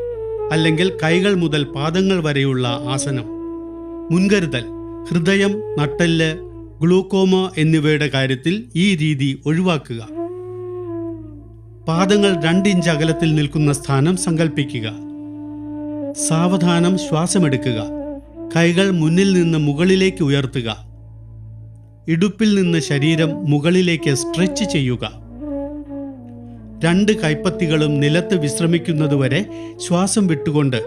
അല്ലെങ്കിൽ കൈകൾ മുതൽ പാദങ്ങൾ വരെയുള്ള ആസനം. മുൻകരുതൽ: ഹൃദയം, നട്ടെല്ല്, ഗ്ലൂക്കോമ എന്നിവയുടെ കാര്യത്തിൽ ഈ രീതി ഒഴിവാക്കുക. പാദങ്ങൾ 2 ഇഞ്ച് അകലത്തിൽ നിൽക്കുന്ന സ്ഥാനം സങ്കല്പിക്കുക. സാവധാനം ശ്വാസമെടുക്കുക. കൈകൾ മുന്നിൽ നിന്ന് മുകളിലേക്ക് ഉയർത്തുക. ഇടുപ്പിൽ നിന്ന് ശരീരം മുകളിലേക്ക് സ്ട്രെച്ച് ചെയ്യുക. 2 കൈപ്പത്തികളും നിലത്ത് വിശ്രമിക്കുന്നതുവരെ ശ്വാസം വിട്ടുകൊണ്ട്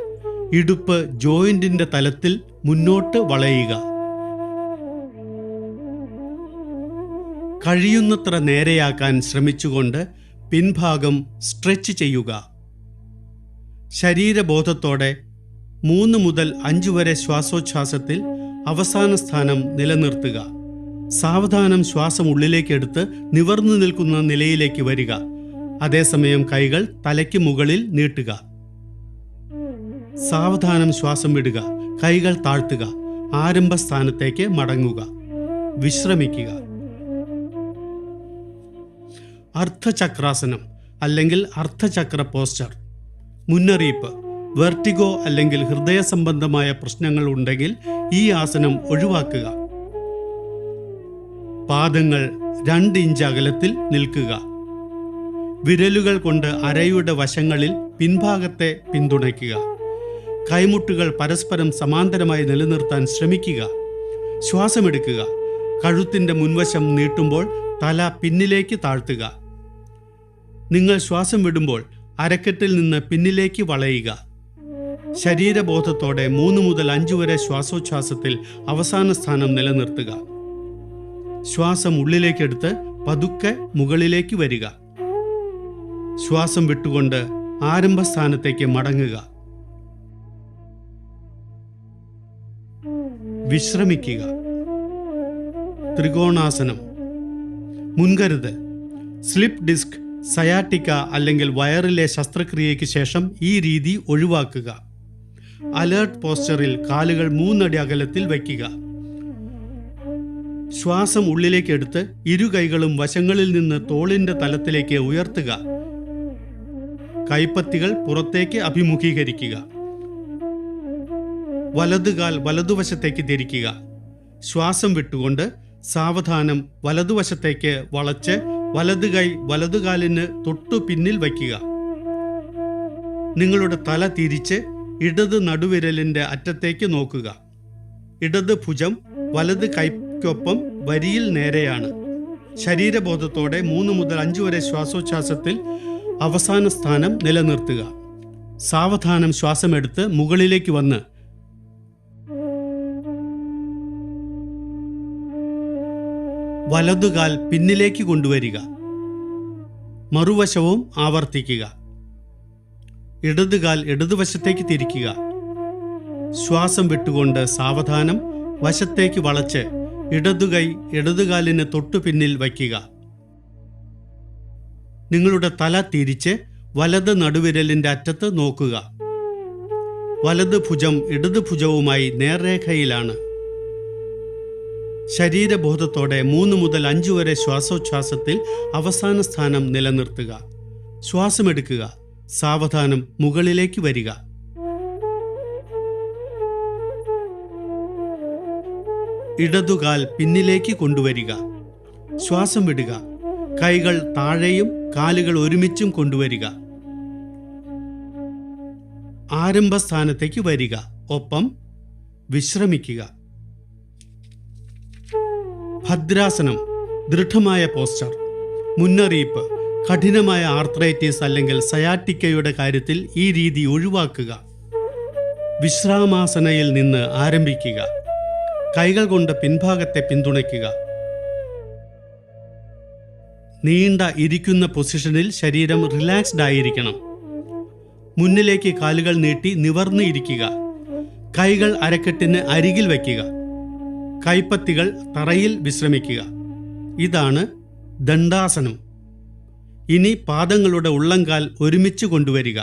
ഇടുപ്പ് ജോയിന്റിന്റെ തലത്തിൽ മുന്നോട്ട് വളയുക. കഴിയുന്നത്ര നേരെയാക്കാൻ ശ്രമിച്ചുകൊണ്ട് പിൻഭാഗം സ്ട്രെച്ച് ചെയ്യുക. ശരീരബോധത്തോടെ 3 മുതൽ 5 വരെ ശ്വാസോച്ഛ്വാസത്തിൽ അവസാന സ്ഥാനം നിലനിർത്തുക. സാവധാനം ശ്വാസം ഉള്ളിലേക്കെടുത്ത് നിവർന്നു നിൽക്കുന്ന നിലയിലേക്ക് വരിക. അതേസമയം കൈകൾ തലയ്ക്ക് മുകളിൽ നീട്ടുക. സാവധാനം ശ്വാസം വിടുക. കൈകൾ താഴ്ത്തുക. ആരംഭസ്ഥാനത്തേക്ക് മടങ്ങുക. വിശ്രമിക്കുക. അർദ്ധചക്രാസനം അല്ലെങ്കിൽ അർദ്ധചക്ര പോസ്ചർ. മുന്നറിയിപ്പ്: വെർട്ടിഗോ അല്ലെങ്കിൽ ഹൃദയ സംബന്ധമായ പ്രശ്നങ്ങൾ ഉണ്ടെങ്കിൽ ഈ ആസനം ഒഴിവാക്കുക. പാദങ്ങൾ 2 ഇഞ്ച് അകലത്തിൽ നിൽക്കുക. വിരലുകൾ കൊണ്ട് അരയുടെ വശങ്ങളിൽ പിൻഭാഗത്തെ പിന്തുണയ്ക്കുക. കൈമുട്ടുകൾ പരസ്പരം സമാന്തരമായി നിലനിർത്താൻ ശ്രമിക്കുക. ശ്വാസമെടുക്കുക. കഴുത്തിന്റെ മുൻവശം നീട്ടുമ്പോൾ തല പിന്നിലേക്ക് താഴ്ത്തുക. നിങ്ങൾ ശ്വാസം വിടുമ്പോൾ അരക്കെട്ടിൽ നിന്ന് പിന്നിലേക്ക് വളയുക. ശരീരബോധത്തോടെ 3 മുതൽ 5 വരെ ശ്വാസോച്ഛ്വാസത്തിൽ അവസാന സ്ഥാനം നിലനിർത്തുക. ശ്വാസം ഉള്ളിലേക്കെടുത്ത് പതുക്കെ മുകളിലേക്ക് വരിക. ശ്വാസം വിട്ടുകൊണ്ട് ആരംഭസ്ഥാനത്തേക്ക് മടങ്ങുക. വിശ്രമിക്കുക. ത്രികോണാസനം. മുൻകരുതൽ: സ്ലിപ്പ് ഡിസ്ക്, സയാറ്റിക്ക അല്ലെങ്കിൽ വയറിലെ ശസ്ത്രക്രിയയ്ക്ക് ശേഷം ഈ രീതി ഒഴിവാക്കുക. അലേർട്ട് പോസ്ചറിൽ കാലുകൾ 3 അടി അകലത്തിൽ വയ്ക്കുക. ശ്വാസം ഉള്ളിലേക്ക് എടുത്ത് 2 കൈകളും വശങ്ങളിൽ നിന്ന് തോളിന്റെ തലത്തിലേക്ക് ഉയർത്തുക. കൈപ്പത്തികൾ പുറത്തേക്ക് അഭിമുഖീകരിക്കുക. വലതുകാൽ വലതുവശത്തേക്ക് തിരിക്കുക. ശ്വാസം വിട്ടുകൊണ്ട് സാവധാനം വലതുവശത്തേക്ക് വളച്ച് വലതു കൈ വലതുകാലിന് തൊട്ടു പിന്നിൽ വയ്ക്കുക. നിങ്ങളുടെ തല തിരിച്ച് ഇടത് നടുവിരലിന്റെ അറ്റത്തേക്ക് നോക്കുക. ഇടത് ഭുജം വലത് കൈക്കൊപ്പം വരിയിൽ നേരെയാണ്. ശരീരബോധത്തോടെ 3 മുതൽ 5 വരെ ശ്വാസോച്ഛ്വാസത്തിൽ അവസാന സ്ഥാനം നിലനിർത്തുക. സാവധാനം ശ്വാസമെടുത്ത് മുകളിലേക്ക് വന്ന് വലതുകാൽ പിന്നിലേക്ക് കൊണ്ടുവരിക. മറുവശവും ആവർത്തിക്കുക. ഇടതുകാൽ ഇടതുവശത്തേക്ക് തിരിക്കുക. ശ്വാസം വിട്ടുകൊണ്ട് സാവധാനം വശത്തേക്ക് വളച്ച് ഇടതുകൈ ഇടതുകാലിന് തൊട്ടു പിന്നിൽ വയ്ക്കുക. നിങ്ങളുടെ തല തിരിച്ച് വലത് നടുവിരലിന്റെ അറ്റത്ത് നോക്കുക. വലത് ഭുജം ഇടത് ഭുജവുമായി നേർരേഖയിലാണ്. ശരീരബോധത്തോടെ 3 മുതൽ 5 വരെ ശ്വാസോച്ഛ്വാസത്തിൽ അവസാന സ്ഥാനം നിലനിർത്തുക. ശ്വാസമെടുക്കുക. സാവധാനം മുകളിലേക്ക് വരിക. ഇടതുകാൽ പിന്നിലേക്ക് കൊണ്ടുവരിക. ശ്വാസം വിടുക. കൈകൾ താഴെയും കാലുകൾ ഒരുമിച്ചും കൊണ്ടുവരിക. ആരംഭസ്ഥാനത്തേക്ക് വരിക. ഒപ്പം വിശ്രമിക്കുക. ഭദ്രാസനം, ദൃഢമായ പോസ്ചർ. മുന്നറിയിപ്പ്: കഠിനമായ ആർത്രൈറ്റിസ് അല്ലെങ്കിൽ സയാറ്റിക്കയുടെ കാര്യത്തിൽ ഈ രീതി ഒഴിവാക്കുക. വിശ്രാമാസനയിൽ നിന്ന് ആരംഭിക്കുക. കൈകൾ കൊണ്ട് പിൻഭാഗത്തെ പിന്തുണയ്ക്കുക. നീണ്ട ഇരിക്കുന്ന പൊസിഷനിൽ ശരീരം റിലാക്സ്ഡ് ആയിരിക്കണം. മുന്നിലേക്ക് കാലുകൾ നീട്ടി നിവർന്ന് ഇരിക്കുക. കൈകൾ അരക്കെട്ടിന് അരികിൽ വയ്ക്കുക. കൈപ്പത്തികൾ തറയിൽ വിശ്രമിക്കുക. ഇതാണ് ദണ്ഡാസനം. ഇനി പാദങ്ങളുടെ ഉള്ളംകാൽ ഒരുമിച്ച് കൊണ്ടുവരിക.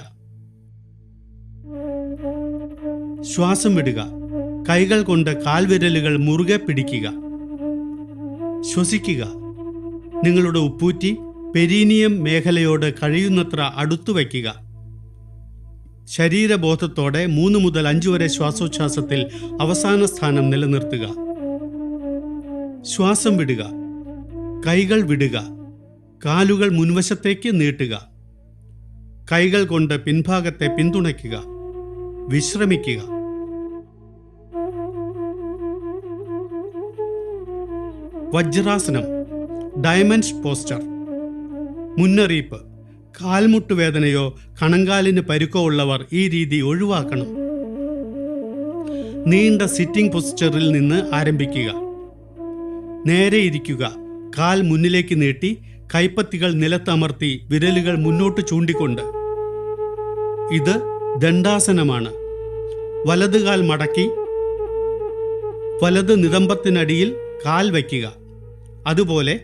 ശ്വാസം വിടുക. കൈകൾ കൊണ്ട് കാൽവിരലുകൾ മുറുകെ പിടിക്കുക. ശ്വസിക്കുക. നിങ്ങളുടെ ഉപ്പൂറ്റി പെരീനിയം മേഖലയോട് കഴിയുന്നത്ര അടുത്തു വയ്ക്കുക. ശരീരബോധത്തോടെ 3 മുതൽ 5 വരെ ശ്വാസോച്ഛ്വാസത്തിൽ അവസാന സ്ഥാനം നിലനിർത്തുക. ശ്വാസം വിടുക. കൈകൾ വിടുക. കാലുകൾ മുൻവശത്തേക്ക് നീട്ടുക. കൈകൾ കൊണ്ട് പിൻഭാഗത്തെ പിന്തുണയ്ക്കുക. വിശ്രമിക്കുക. വജ്രാസനം, ഡയമണ്ട് പോസ്ചർ. മുന്നറിയിപ്പ്: കാൽമുട്ടുവേദനയോ കണങ്കാലിന് പരുക്കോ ഉള്ളവർ ഈ രീതി ഒഴിവാക്കണം. നീണ്ട സിറ്റിംഗ് പോസ്ചറിൽ നിന്ന് ആരംഭിക്കുക. നേരെ ഇരിക്കുക. കാൽ മുന്നിലേക്ക് നീട്ടി കൈപ്പത്തികൾ നിലത്തമർത്തി വിരലുകൾ മുന്നോട്ട് ചൂണ്ടിക്കൊണ്ട്. ഇത് ദണ്ഡാസനമാണ്. വലതുകാൽ മടക്കി വലത് നിതംബത്തിനടിയിൽ കാൽ വയ്ക്കുക. അതുപോലെ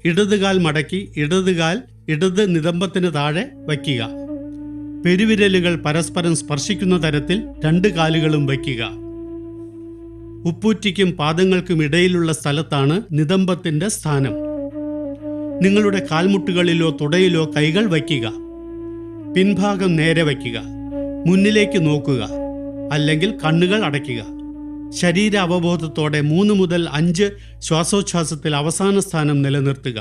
ഇടതുകാൽ മടക്കി ഇടതുകാൽ ഇടത് നിതംബത്തിന് താഴെ വയ്ക്കുക. പെരുവിരലുകൾ പരസ്പരം സ്പർശിക്കുന്ന തരത്തിൽ 2 കാലുകളും വയ്ക്കുക. ഉപ്പൂറ്റിക്കും പാദങ്ങൾക്കും ഇടയിലുള്ള സ്ഥലത്താണ് നിതംബത്തിന്റെ സ്ഥാനം. നിങ്ങളുടെ കാൽമുട്ടുകളിലോ തുടയിലോ കൈകൾ വയ്ക്കുക. പിൻഭാഗം നേരെ വയ്ക്കുക. മുന്നിലേക്ക് നോക്കുക, അല്ലെങ്കിൽ കണ്ണുകൾ അടയ്ക്കുക. ശരീര അവബോധത്തോടെ 3 മുതൽ 5 ശ്വാസോച്ഛ്വാസത്തിൽ അവസാന സ്ഥാനം നിലനിർത്തുക.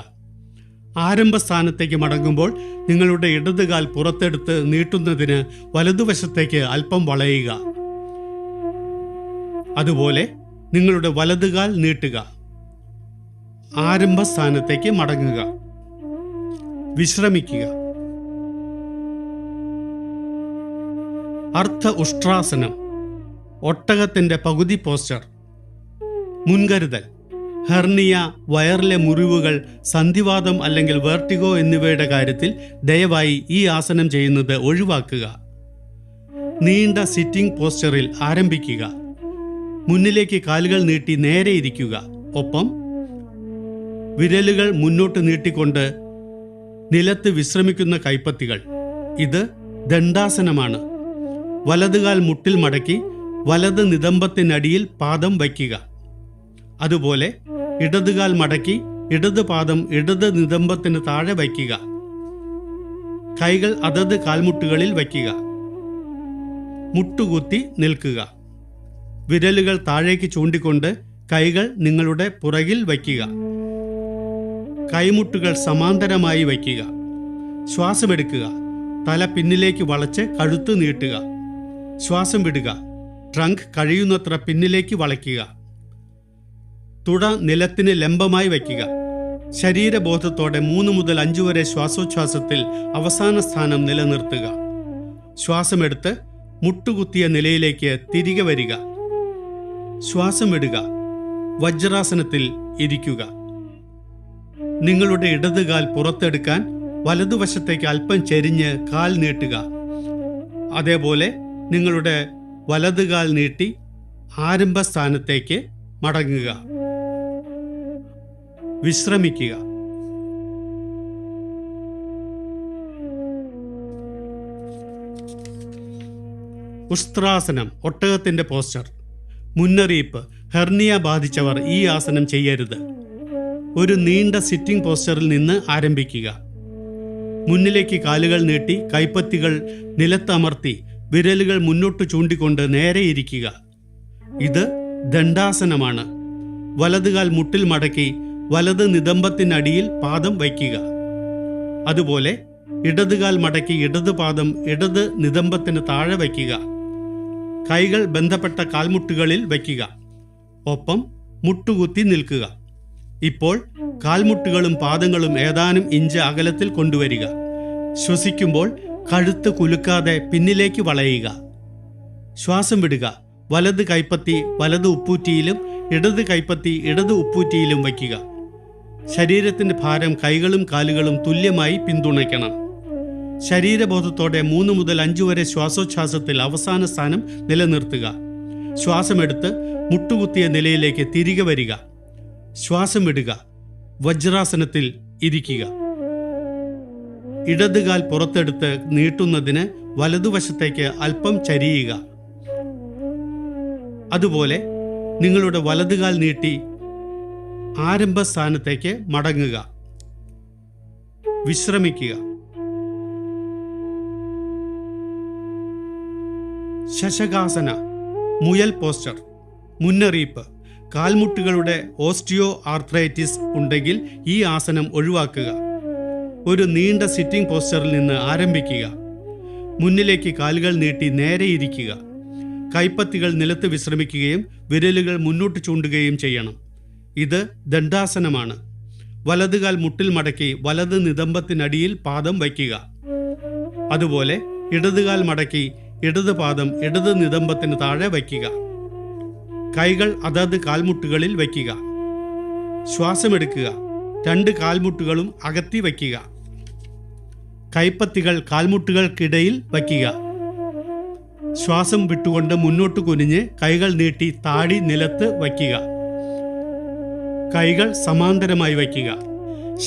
ആരംഭസ്ഥാനത്തേക്ക് മടങ്ങുമ്പോൾ നിങ്ങളുടെ ഇടതുകാൽ പുറത്തെടുത്ത് നീട്ടുന്നതിന് വലതുവശത്തേക്ക് അല്പം വളയുക. അതുപോലെ നിങ്ങളുടെ വലതുകാൽ നീട്ടുക. ആരംഭസ്ഥാനത്തേക്ക് മടങ്ങുക. വിശ്രമിക്കുക. അർദ്ധ ഉഷ്ട്രാസനം, ഒട്ടകത്തിന്റെ പകുതി പോസ്ചർ. മുൻകരുതൽ: ഹെർണിയ, വയറിലെ മുറിവുകൾ, സന്ധിവാതം അല്ലെങ്കിൽ വെർട്ടിഗോ എന്നിവയുടെ കാര്യത്തിൽ ദയവായി ഈ ആസനം ചെയ്യുന്നത് ഒഴിവാക്കുക. നീണ്ട സിറ്റിംഗ് പോസ്ചറിൽ ആരംഭിക്കുക. മുന്നിലേക്ക് കാലുകൾ നീട്ടി നേരെ ഇരിക്കുക. ഒപ്പം വിരലുകൾ മുന്നോട്ട് നീട്ടിക്കൊണ്ട് നിലത്ത് വിശ്രമിക്കുന്ന കൈപ്പത്തികൾ. ഇത് ദണ്ഡാസനമാണ്. വലതുകാൽ മുട്ടിൽ മടക്കി വലത് നിതംബത്തിനടിയിൽ പാദം വയ്ക്കുക. അതുപോലെ ഇടതുകാൽ മടക്കി ഇടത് പാദം ഇടത് നിതംബത്തിന് താഴെ വയ്ക്കുക. കൈകൾ അതത് കാൽമുട്ടുകളിൽ വയ്ക്കുക. മുട്ടുകുത്തി നിൽക്കുക. വിരലുകൾ താഴേക്ക് ചൂണ്ടിക്കൊണ്ട് കൈകൾ നിങ്ങളുടെ പുറകിൽ വയ്ക്കുക. കൈമുട്ടുകൾ സമാന്തരമായി വയ്ക്കുക. ശ്വാസമെടുക്കുക. തല പിന്നിലേക്ക് വളച്ച് കഴുത്ത് നീട്ടുക. ശ്വാസം വിടുക. ട്രങ്ക് കഴിയുന്നത്ര പിന്നിലേക്ക് വളയ്ക്കുക. തുട നിലത്തിന് ലംബമായി വയ്ക്കുക. ശരീരബോധത്തോടെ 3 മുതൽ 5 വരെ ശ്വാസോച്ഛ്വാസത്തിൽ അവസാന സ്ഥാനം നിലനിർത്തുക. ശ്വാസമെടുത്ത് മുട്ടുകുത്തിയ നിലയിലേക്ക് തിരികെ വരിക. ശ്വാസം വിടുക. വജ്രാസനത്തിൽ ഇരിക്കുക. നിങ്ങളുടെ ഇടതുകാൽ പുറത്തെടുക്കാൻ വലതുവശത്തേക്ക് അല്പം ചെരിഞ്ഞ് കാൽ നീട്ടുക. അതേപോലെ നിങ്ങളുടെ വലതുകാൽ നീട്ടി ആരംഭ സ്ഥാനത്തേക്ക് മടങ്ങുക. വിശ്രമിക്കുക. ഉസ്ത്രാസനം, ഒട്ടകത്തിന്റെ പോസ്ചർ. മുന്നറിയിപ്പ്: ഹെർണിയ ബാധിച്ചവർ ഈ ആസനം ചെയ്യരുത്. ഒരു നീണ്ട സിറ്റിംഗ് പോസ്ചറിൽ നിന്ന് ആരംഭിക്കുക. മുന്നിലേക്ക് കാലുകൾ നീട്ടി കൈപ്പത്തികൾ നിലത്തമർത്തി വിരലുകൾ മുന്നോട്ട് ചൂണ്ടിക്കൊണ്ട് നേരെ ഇരിക്കുക. ഇത് ദണ്ഡാസനമാണ്. വലതുകാൽ മുട്ടിൽ മടക്കി വലത് നിതംബത്തിനടിയിൽ പാദം വയ്ക്കുക. അതുപോലെ ഇടതുകാൽ മടക്കി ഇടത് പാദം ഇടത് നിതംബത്തിന് താഴെ വയ്ക്കുക. കൈകൾ ബന്ധപ്പെട്ട കാൽമുട്ടുകളിൽ വയ്ക്കുക. ഒപ്പം മുട്ടുകുത്തി നിൽക്കുക. ഇപ്പോൾ കാൽമുട്ടുകളും പാദങ്ങളും ഏതാനും ഇഞ്ച് അകലത്തിൽ കൊണ്ടുവരിക. ശ്വസിക്കുമ്പോൾ കഴുത്ത് കുലുക്കാതെ പിന്നിലേക്ക് വളയുക. ശ്വാസം വിടുക. വലത് കൈപ്പത്തി വലത് ഉപ്പൂറ്റിയിലും ഇടത് കൈപ്പത്തി ഇടത് ഉപ്പൂറ്റിയിലും വയ്ക്കുക. ശരീരത്തിന്റെ ഭാരം കൈകളും കാലുകളും തുല്യമായി പിന്തുണയ്ക്കണം. ശരീരബോധത്തോടെ 3 മുതൽ 5 വരെ ശ്വാസോച്ഛ്വാസത്തിൽ അവസാന സ്ഥാനം നിലനിർത്തുക. ശ്വാസമെടുത്ത് മുട്ടുകുത്തിയ നിലയിലേക്ക് തിരികെ വരിക. ശ്വാസം വിടുക. വജ്രാസനത്തിൽ ഇരിക്കുക. ഇടതുകാൽ പുറത്തെടുത്ത് നീട്ടുന്നതിന് വലതുവശത്തേക്ക് അല്പം ചരിയുക. അതുപോലെ നിങ്ങളുടെ വലതുകാൽ നീട്ടി ആരംഭ സ്ഥാനത്തേക്ക് മടങ്ങുക. വിശ്രമിക്കുക. ശശകാസന, മുയൽ പോസ്ചർ. മുന്നറിയിപ്പ്: കാൽമുട്ടുകളുടെ ഓസ്റ്റിയോ ആർത്രൈറ്റിസ് ഉണ്ടെങ്കിൽ ഈ ആസനം ഒഴിവാക്കുക. ഒരു നീണ്ട സിറ്റിംഗ് പോസ്ചറിൽ നിന്ന് ആരംഭിക്കുക. മുന്നിലേക്ക് കാലുകൾ നീട്ടി നേരെ ഇരിക്കുക. കൈപ്പത്തികൾ നിലത്ത് വിശ്രമിക്കുകയും വിരലുകൾ മുന്നോട്ട് ചൂണ്ടുകയും ചെയ്യണം. ഇത് ദണ്ഡാസനമാണ്. വലതുകാൽ മുട്ടിൽ മടക്കി വലത് നിതംബത്തിനടിയിൽ പാദം വയ്ക്കുക. അതുപോലെ ഇടതുകാൽ മടക്കി ഇടത് പാദം ഇടത് നിതംബത്തിന് താഴെ വയ്ക്കുക. കൈകൾ അതത് കാൽമുട്ടുകളിൽ വയ്ക്കുക. ശ്വാസമെടുക്കുക. 2 കാൽമുട്ടുകളും അകത്തി വയ്ക്കുക. കൈപ്പത്തികൾ കാൽമുട്ടുകൾക്കിടയിൽ വയ്ക്കുക. ശ്വാസം വിട്ടുകൊണ്ട് മുന്നോട്ട് കുനിഞ്ഞ് കൈകൾ നീട്ടി താടി നിലത്ത് വയ്ക്കുക. കൈകൾ സമാന്തരമായി വയ്ക്കുക.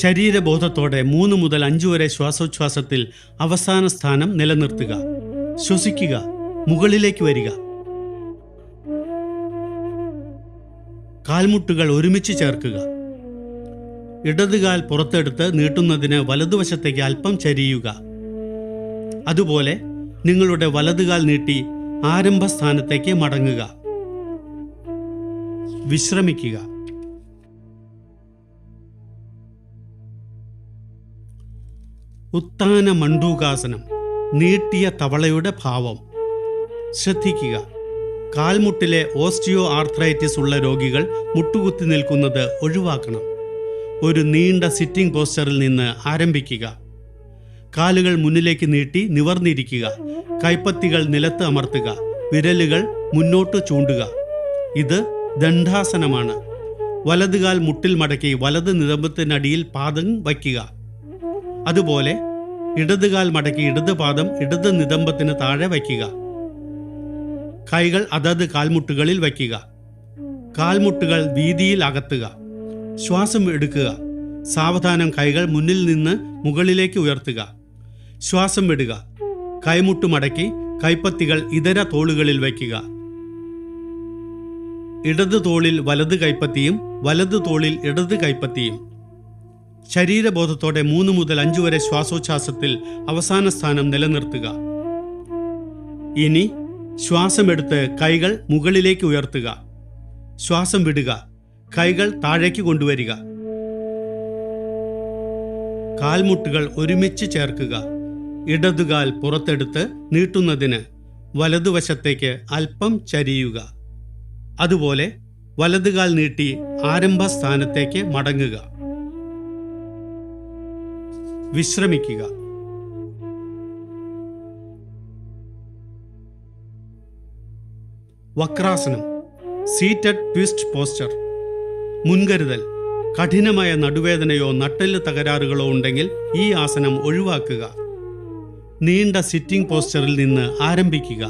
ശരീരബോധത്തോടെ 3 മുതൽ 5 വരെ ശ്വാസോച്ഛ്വാസത്തിൽ അവസാന സ്ഥാനം നിലനിർത്തുക. ശ്വസിക്കുക. മുകളിലേക്ക് വരിക. കാൽമുട്ടുകൾ ഒരുമിച്ച് ചേർക്കുക. ഇടതുകാൽ പുറത്തെടുത്ത് നീട്ടുന്നതിന് വലതുവശത്തേക്ക് അല്പം ചരിയുക. അതുപോലെ നിങ്ങളുടെ വലതുകാൽ നീട്ടി ആരംഭ സ്ഥാനത്തേക്ക് മടങ്ങുക. വിശ്രമിക്കുക. ഉത്താന മണ്ഡൂകാസനം, നീട്ടിയ തവളയുടെ ഭാവം. ശ്രദ്ധിക്കുക. കാൽമുട്ടിലെ ഓസ്റ്റിയോ ആർത്രൈറ്റിസ് ഉള്ള രോഗികൾ മുട്ടുകുത്തി നിൽക്കുന്നത് ഒഴിവാക്കണം. ഒരു നീണ്ട സിറ്റിംഗ് പോസ്ചറിൽ നിന്ന് ആരംഭിക്കുക. കാലുകൾ മുന്നിലേക്ക് നീട്ടി നിവർന്നിരിക്കുക. കൈപ്പത്തികൾ നിലത്ത് അമർത്തുക. വിരലുകൾ മുന്നോട്ട് ചൂണ്ടുക. ഇത് ദണ്ഡാസനമാണ്. വലതുകാൽ മുട്ടിൽ മടക്കി വലത് നിതംബത്തിനടിയിൽ പാദം വയ്ക്കുക. അതുപോലെ ഇടതുകാൽ മടക്കി ഇടത് പാദം ഇടത് നിതംബത്തിന് താഴെ വയ്ക്കുക. കൈകൾ അതത് കാൽമുട്ടുകളിൽ വയ്ക്കുക. കാൽമുട്ടുകൾ വീതിയിൽ അകത്തുക. ശ്വാസം എടുക്കുക. സാവധാനം കൈകൾ മുന്നിൽ നിന്ന് മുകളിലേക്ക് ഉയർത്തുക. ശ്വാസം വിടുക. കൈമുട്ട് മടക്കി കൈപ്പത്തികൾ ഇതര തോളുകളിൽ വയ്ക്കുക. ഇടത് തോളിൽ വലത് കൈപ്പത്തിയും വലത് തോളിൽ ഇടത് കൈപ്പത്തിയും. ശരീരബോധത്തോടെ 3 മുതൽ 5 വരെ ശ്വാസോച്ഛ്വാസത്തിൽ അവസാന സ്ഥാനം നിലനിർത്തുക. ഇനി ശ്വാസമെടുത്ത് കൈകൾ മുകളിലേക്ക് ഉയർത്തുക. ശ്വാസം വിടുക. കൈകൾ താഴേക്ക് കൊണ്ടുവരിക. കാൽമുട്ടുകൾ ഒരുമിച്ച് ചേർക്കുക. ഇടതുകാൽ പുറത്തെടുത്ത് നീട്ടുന്നതിന് വലതുവശത്തേക്ക് അല്പം ചരിയുക. അതുപോലെ വലതുകാൽ നീട്ടി ആരംഭ സ്ഥാനത്തേക്ക് മടങ്ങുക. വിശ്രമിക്കുക. വക്രാസനം, സീറ്റഡ് ട്വിസ്റ്റ് പോസ്ചർ. മുൻകരുതൽ: കഠിനമായ നടുവേദനയോ നട്ടെല്ല് തകരാറുകളോ ഉണ്ടെങ്കിൽ ഈ ആസനം ഒഴിവാക്കുക. നീണ്ട സിറ്റിംഗ് പോസ്ചറിൽ നിന്ന് ആരംഭിക്കുക.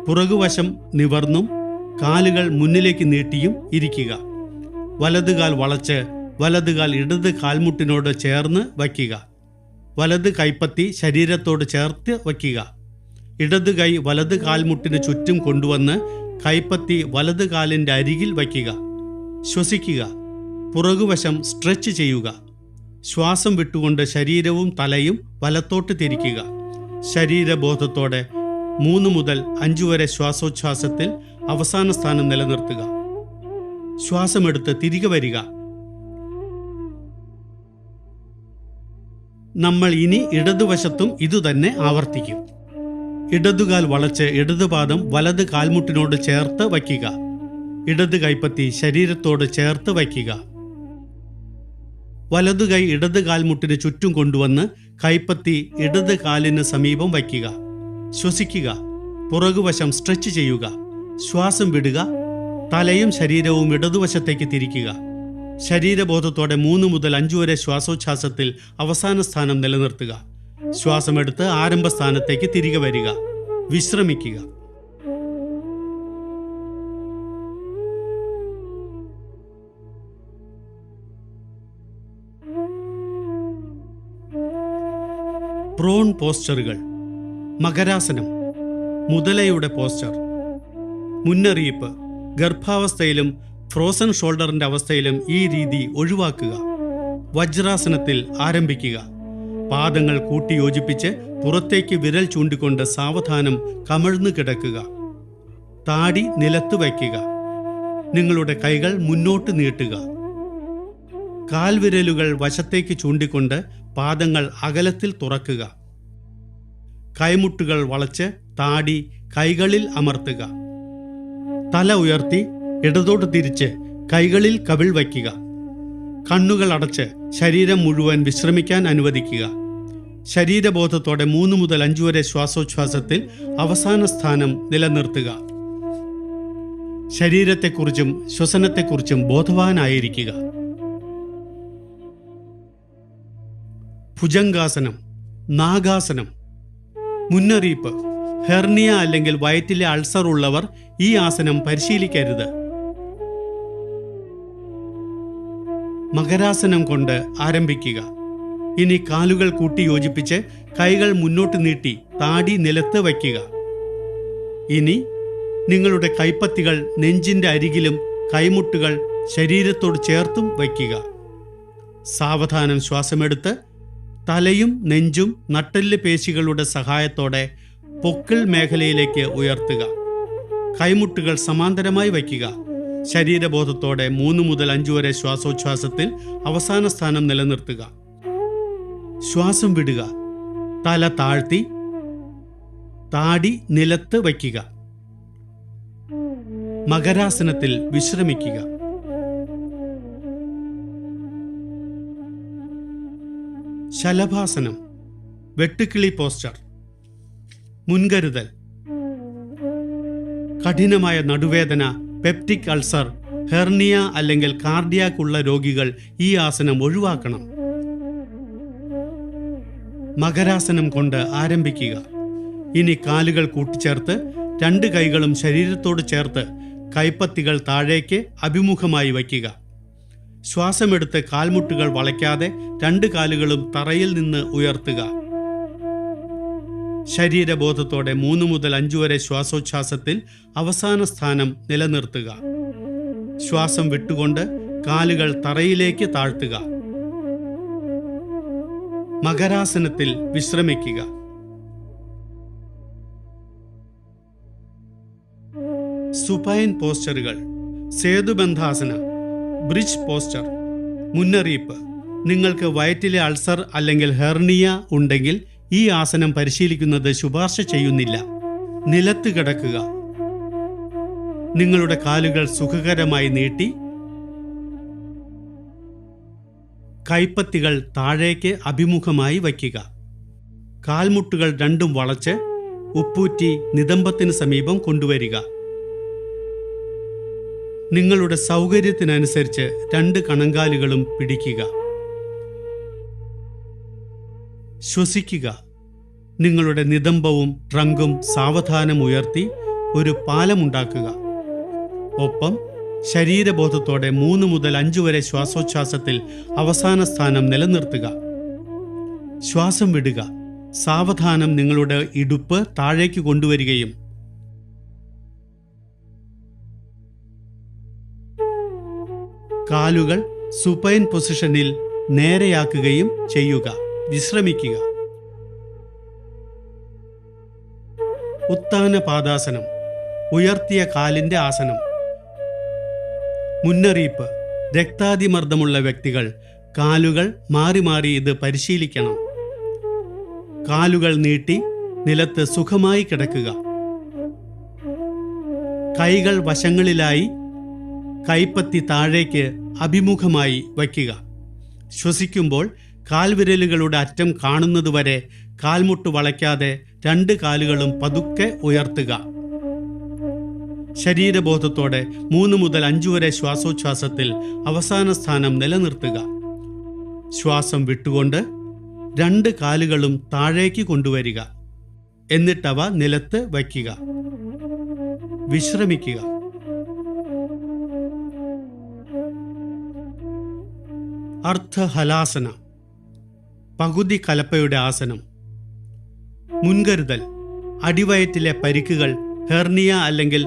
പുറകുവശം നിവർന്നും കാലുകൾ മുന്നിലേക്ക് നീട്ടിയും ഇരിക്കുക. വലതുകാൽ വളച്ച് വലതുകാൽ ഇടത് കാൽമുട്ടിനോട് ചേർന്ന് വയ്ക്കുക. വലത് കൈപ്പത്തി ശരീരത്തോട് ചേർത്ത് വയ്ക്കുക. ഇടത് കൈ വലത് കാൽമുട്ടിന് ചുറ്റും കൊണ്ടുവന്ന് കൈപ്പത്തി വലത് കാലിൻ്റെ അരികിൽ വയ്ക്കുക. ശ്വസിക്കുക. പുറകുവശം സ്ട്രെച്ച് ചെയ്യുക. ശ്വാസം വിട്ടുകൊണ്ട് ശരീരവും തലയും വലത്തോട്ട് തിരിക്കുക. ശരീരബോധത്തോടെ 3 മുതൽ 5 വരെ ശ്വാസോച്ഛ്വാസത്തിൽ അവസാന സ്ഥാനം നിലനിർത്തുക. ശ്വാസമെടുത്ത് തിരികെ വരിക. നമ്മൾ ഇനി ഇടതുവശത്തും ഇതുതന്നെ ആവർത്തിക്കും. ഇടതുകാൽ വളച്ച് ഇടതുപാദം വലത് കാൽമുട്ടിനോട് ചേർത്ത് വയ്ക്കുക. ഇടത് കൈപ്പത്തി ശരീരത്തോട് ചേർത്ത് വയ്ക്കുക. വലതു കൈ ഇടത് കാൽമുട്ടിന് ചുറ്റും കൊണ്ടുവന്ന് കൈപ്പത്തി ഇടത് കാലിന് സമീപം വയ്ക്കുക. ശ്വസിക്കുക. പുറകുവശം സ്ട്രെച്ച് ചെയ്യുക. ശ്വാസം വിടുക. തലയും ശരീരവും ഇടതുവശത്തേക്ക് തിരിക്കുക. ശരീരബോധത്തോടെ 3 മുതൽ 5 വരെ ശ്വാസോച്ഛ്വാസത്തിൽ അവസാന സ്ഥാനം നിലനിർത്തുക. ശ്വാസമെടുത്ത് ആരംഭ സ്ഥാനത്തേക്ക് തിരികെ വരിക. വിശ്രമിക്കുക. പ്രോൺ പോസ്ചറുകൾ. മകരാസനം, മുതലയുടെ പോസ്ചർ. മുന്നറിയിപ്പ്: ഗർഭാവസ്ഥയിലും ഫ്രോസൺ ഷോൾഡറിന്റെ അവസ്ഥയിലും ഈ രീതി ഒഴിവാക്കുക. വജ്രാസനത്തിൽ ആരംഭിക്കുക. പാദങ്ങൾ കൂട്ടിയോജിപ്പിച്ച് പുറത്തേക്ക് വിരൽ ചൂണ്ടിക്കൊണ്ട് സാവധാനം കമിഴ്ന്നു കിടക്കുക. താടി നിലത്ത് വയ്ക്കുക. നിങ്ങളുടെ കൈകൾ മുന്നോട്ട് നീട്ടുക. കാൽവിരലുകൾ വശത്തേക്ക് ചൂണ്ടിക്കൊണ്ട് പാദങ്ങൾ അകലത്തിൽ തുറക്കുക. കൈമുട്ടുകൾ വളച്ച് താടി കൈകളിൽ അമർത്തുക. തല ഉയർത്തി ഇടതോട്ട് തിരിച്ച് കൈകളിൽ കവിൾ വയ്ക്കുക. കണ്ണുകൾ അടച്ച് ശരീരം മുഴുവൻ വിശ്രമിക്കാൻ അനുവദിക്കുക. ശരീരബോധത്തോടെ 3 മുതൽ 5 വരെ ശ്വാസോച്ഛ്വാസത്തിൽ അവസാന സ്ഥാനം നിലനിർത്തുക. ശരീരത്തെക്കുറിച്ചും ശ്വസനത്തെക്കുറിച്ചും ബോധവാനായിരിക്കുക. ഭുജംഗാസനം, നാഗാസനം. മുന്നറിയിപ്പ്: ഹെർണിയ അല്ലെങ്കിൽ വയറ്റിലെ അൾസർ ഉള്ളവർ ഈ ആസനം പരിശീലിക്കരുത്. മകരാസനം കൊണ്ട് ആരംഭിക്കുക. ഇനി കാലുകൾ കൂട്ടി യോജിപ്പിച്ച് കൈകൾ മുന്നോട്ട് നീട്ടി താടി നിലത്ത് വയ്ക്കുക. ഇനി നിങ്ങളുടെ കൈപ്പത്തികൾ നെഞ്ചിന്റെ അരികിലും കൈമുട്ടുകൾ ശരീരത്തോട് ചേർത്തും വയ്ക്കുക. സാവധാനം ശ്വാസമെടുത്ത് തലയും നെഞ്ചും നട്ടെല്ല് പേശികളുടെ സഹായത്തോടെ പൊക്കിൾ മേഖലയിലേക്ക് ഉയർത്തുക. കൈമുട്ടുകൾ സമാന്തരമായി വയ്ക്കുക. ശരീരബോധത്തോടെ 3 മുതൽ 5 വരെ ശ്വാസോച്ഛ്വാസത്തിൽ അവസാന സ്ഥാനം നിലനിർത്തുക. ശ്വാസം വിടുക. തല താഴ്ത്തി താടി നിലത്ത് വയ്ക്കുക. മകരാസനത്തിൽ വിശ്രമിക്കുക. ശലഭാസനം, വെട്ടുക്കിളി പോസ്ചർ. മുൻകരുതൽ: കഠിനമായ നടുവേദന, പെപ്റ്റിക് അൾസർ, ഹെർണിയ അല്ലെങ്കിൽ കാർഡിയാക് ഉള്ള രോഗികൾ ഈ ആസനം ഒഴിവാക്കണം. മകരാസനം കൊണ്ട് ആരംഭിക്കുക. ഇനി കാലുകൾ കൂട്ടിച്ചേർത്ത് 2 കൈകളും ശരീരത്തോട് ചേർത്ത് കൈപ്പത്തികൾ താഴേക്ക് അഭിമുഖമായി വയ്ക്കുക. ശ്വാസമെടുത്ത് കാൽമുട്ടുകൾ വളയ്ക്കാതെ 2 കാലുകളും തറയിൽ നിന്ന് ഉയർത്തുക. ശരീരബോധത്തോടെ 3 മുതൽ 5 വരെ ശ്വാസോച്ഛ്വാസത്തിൽ അവസാന സ്ഥാനം നിലനിർത്തുക. ശ്വാസം വിട്ടുകൊണ്ട് കാലുകൾ തറയിലേക്ക് താഴ്ത്തുക. മകരാസനത്തിൽ വിശ്രമിക്കുക. സുപൈൻ പോസ്ചറുകൾ. സേതുബന്ധാസന, ബ്രിഡ്ജ് പോസ്ചർ. മുന്നറിയിപ്പ്: നിങ്ങൾക്ക് വയറ്റിലെ അൾസർ അല്ലെങ്കിൽ ഹെർണിയ ഉണ്ടെങ്കിൽ ഈ ആസനം പരിശീലിക്കുന്നത് ശുപാർശ ചെയ്യുന്നില്ല. നിലത്ത് കിടക്കുക. നിങ്ങളുടെ കാലുകൾ സുഖകരമായി നീട്ടി കൈപ്പത്തികൾ താഴേക്ക് അഭിമുഖമായി വയ്ക്കുക. കാൽമുട്ടുകൾ രണ്ടും വളച്ച് ഉപ്പൂറ്റി നിതംബത്തിന് സമീപം കൊണ്ടുവരിക. നിങ്ങളുടെ സൗകര്യത്തിനനുസരിച്ച് 2 കണങ്കാലുകളും പിടിക്കുക. ശ്വസിക്കുക. നിങ്ങളുടെ നിതംബവും ട്രങ്കും സാവധാനം ഉയർത്തി ഒരു പാലമുണ്ടാക്കുക. ഒപ്പം ശരീരബോധത്തോടെ 3 മുതൽ 5 വരെ ശ്വാസോച്ഛ്വാസത്തിൽ അവസാന സ്ഥാനം നിലനിർത്തുക. ശ്വാസം വിടുക. സാവധാനം നിങ്ങളുടെ ഇടുപ്പ് താഴേക്ക് കൊണ്ടുവരികയും കാലുകൾ സുപൈൻ പൊസിഷനിൽ നേരെയാക്കുകയും ചെയ്യുക. വിശ്രമിക്കുക. ഉത്താന പാദാസനം, ഉയർത്തിയ കാലിന്റെ ആസനം. മുന്നറിയിപ്പ്: രക്താതിമർദ്ദമുള്ള വ്യക്തികൾ കാലുകൾ മാറി മാറി ഇത് പരിശീലിക്കണം. കാലുകൾ നീട്ടി നിലത്ത് സുഖമായി കിടക്കുക. കൈകൾ വശങ്ങളിലായി കൈപ്പത്തി താഴേക്ക് അഭിമുഖമായി വയ്ക്കുക. ശ്വസിക്കുമ്പോൾ കാൽവിരലുകളുടെ അറ്റം കാണുന്നതുവരെ കാൽമുട്ട് വളയ്ക്കാതെ 2 കാലുകളും പതുക്കെ ഉയർത്തുക. ശരീരബോധത്തോടെ 3 മുതൽ 5 വരെ ശ്വാസോച്ഛ്വാസത്തിൽ അവസാന സ്ഥാനം നിലനിർത്തുക. ശ്വാസം വിട്ടുകൊണ്ട് 2 കാലുകളും താഴേക്ക് കൊണ്ടുവരിക. എന്നിട്ടവ നിലത്ത് വയ്ക്കുക. വിശ്രമിക്കുക. അർദ്ധഹലാസന, പകുതി കലപ്പയുടെ ആസനം. മുൻകരുതൽ: അടിവയറ്റിലെ പരിക്കുകൾ, ഹെർണിയ അല്ലെങ്കിൽ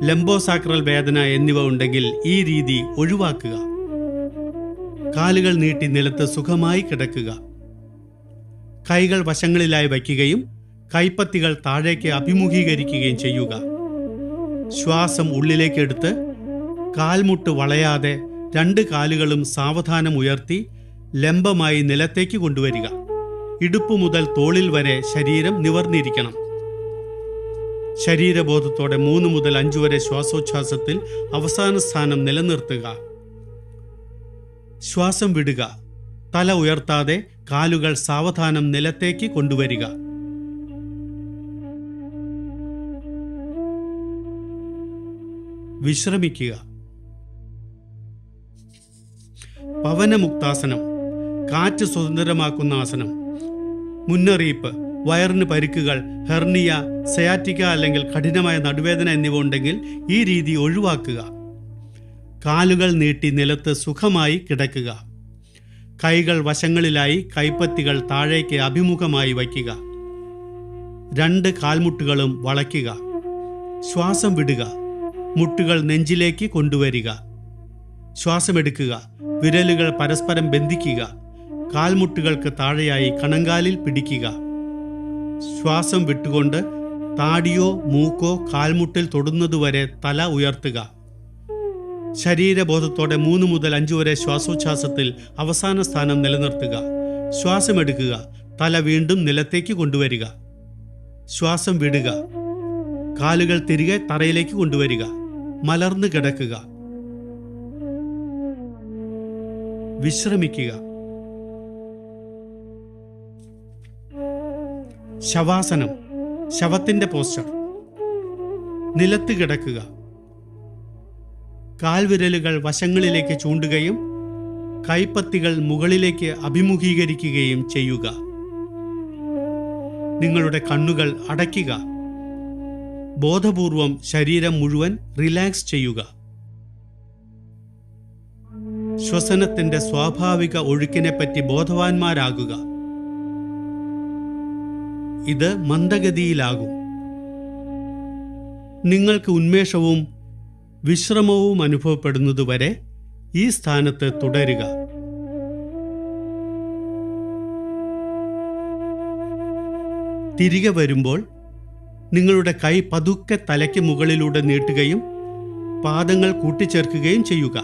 ലംബോസാക്രൽ വേദന എന്നിവ ഉണ്ടെങ്കിൽ ഈ രീതി ഒഴിവാക്കുക. കാലുകൾ നീട്ടി നിലത്ത് സുഖമായി കിടക്കുക. കൈകൾ വശങ്ങളിലായി വയ്ക്കുകയും കൈപ്പത്തികൾ താഴേക്ക് അഭിമുഖീകരിക്കുകയും ചെയ്യുക. ശ്വാസം ഉള്ളിലേക്ക് എടുത്ത് കാൽമുട്ട് വളയാതെ 2 കാലുകളും സാവധാനം ഉയർത്തി ലംബമായി നിലത്തേക്ക് കൊണ്ടുവരിക. ഇടുപ്പ് മുതൽ തോളിൽ വരെ ശരീരം നിവർന്നിരിക്കണം. ശരീരബോധത്തോടെ 3 മുതൽ 5 വരെ ശ്വാസോച്ഛ്വാസത്തിൽ അവസാന സ്ഥാനം നിലനിർത്തുക. ശ്വാസം വിടുക. തല ഉയർത്താതെ കാലുകൾ സാവധാനം നിലത്തേക്ക് കൊണ്ടുവരിക. വിശ്രമിക്കുക. പവനമുക്താസനം, കാറ്റ് സ്വതന്ത്രമാക്കുന്ന ആസനം. മുന്നറിയിപ്പ്: വയറിന് പരിക്കുകൾ, ഹെർണിയ, സയാറ്റിക്ക അല്ലെങ്കിൽ കഠിനമായ നടുവേദന എന്നിവ ഉണ്ടെങ്കിൽ ഈ രീതി ഒഴിവാക്കുക. കാലുകൾ നീട്ടി നിലത്ത് സുഖമായി കിടക്കുക. കൈകൾ വശങ്ങളിലായി കൈപ്പത്തികൾ താഴേക്ക് അഭിമുഖമായി വയ്ക്കുക. 2 കാൽമുട്ടുകളും വളയ്ക്കുക. ശ്വാസം വിടുക. മുട്ടുകൾ നെഞ്ചിലേക്ക് കൊണ്ടുവരിക. ശ്വാസമെടുക്കുക. വിരലുകൾ പരസ്പരം ബന്ധിക്കുക. കാൽമുട്ടുകൾക്ക് താഴെയായി കണങ്കാലിൽ പിടിക്കുക. ശ്വാസം വിട്ടുകൊണ്ട് താടിയോ മൂക്കോ കാൽമുട്ടിൽ തൊടുന്നതുവരെ തല ഉയർത്തുക. ശരീരബോധത്തോടെ 3 മുതൽ 5 വരെ ശ്വാസോച്ഛ്വാസത്തിൽ അവസാന സ്ഥാനം നിലനിർത്തുക. ശ്വാസമെടുക്കുക. തല വീണ്ടും നിലത്തേക്ക് കൊണ്ടുവരിക. ശ്വാസം വിടുക. കാലുകൾ തിരികെ തറയിലേക്ക് കൊണ്ടുവരിക. മലർന്നു കിടക്കുക. വിശ്രമിക്കുക. ശവാസനം, ശവത്തിന്റെ പോസ്ചർ. നിലത്ത് കിടക്കുക. കാൽവിരലുകൾ വശങ്ങളിലേക്ക് ചൂണ്ടുകയും കൈപ്പത്തികൾ മുകളിലേക്ക് അഭിമുഖീകരിക്കുകയും ചെയ്യുക. നിങ്ങളുടെ കണ്ണുകൾ അടയ്ക്കുക. ബോധപൂർവം ശരീരം മുഴുവൻ റിലാക്സ് ചെയ്യുക. ശ്വസനത്തിന്റെ സ്വാഭാവിക ഒഴുക്കിനെപ്പറ്റി ബോധവാന്മാരാകുക. ഇത് മന്ദഗതിയിലാകും. നിങ്ങൾക്ക് ഉന്മേഷവും വിശ്രമവും അനുഭവപ്പെടുന്നതുവരെ ഈ സ്ഥാനത്ത് തുടരുക. തിരികെ വരുമ്പോൾ നിങ്ങളുടെ കൈ പതുക്കെ തലയ്ക്ക് മുകളിലൂടെ നീട്ടുകയും പാദങ്ങൾ കൂട്ടിച്ചേർക്കുകയും ചെയ്യുക.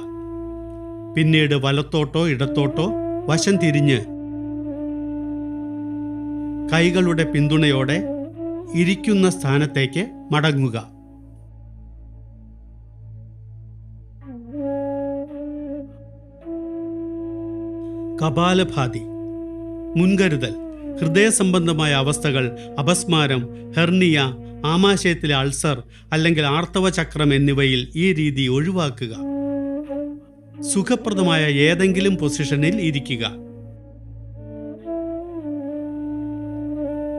പിന്നീട് വലത്തോട്ടോ ഇടത്തോട്ടോ വശം തിരിഞ്ഞ് കൈകളുടെ പിന്തുണയോടെ ഇരിക്കുന്ന സ്ഥാനത്തേക്ക് മടങ്ങുക. കപാലഭാതി. മുൻകരുതൽ. ഹൃദയ സംബന്ധമായ അവസ്ഥകൾ, അപസ്മാരം, ഹെർണിയ, ആമാശയത്തിലെ അൾസർ അല്ലെങ്കിൽ ആർത്തവ ചക്രം എന്നിവയിൽ ഈ രീതി ഒഴിവാക്കുക. സുഖപ്രദമായ ഏതെങ്കിലും പൊസിഷനിൽ ഇരിക്കുക.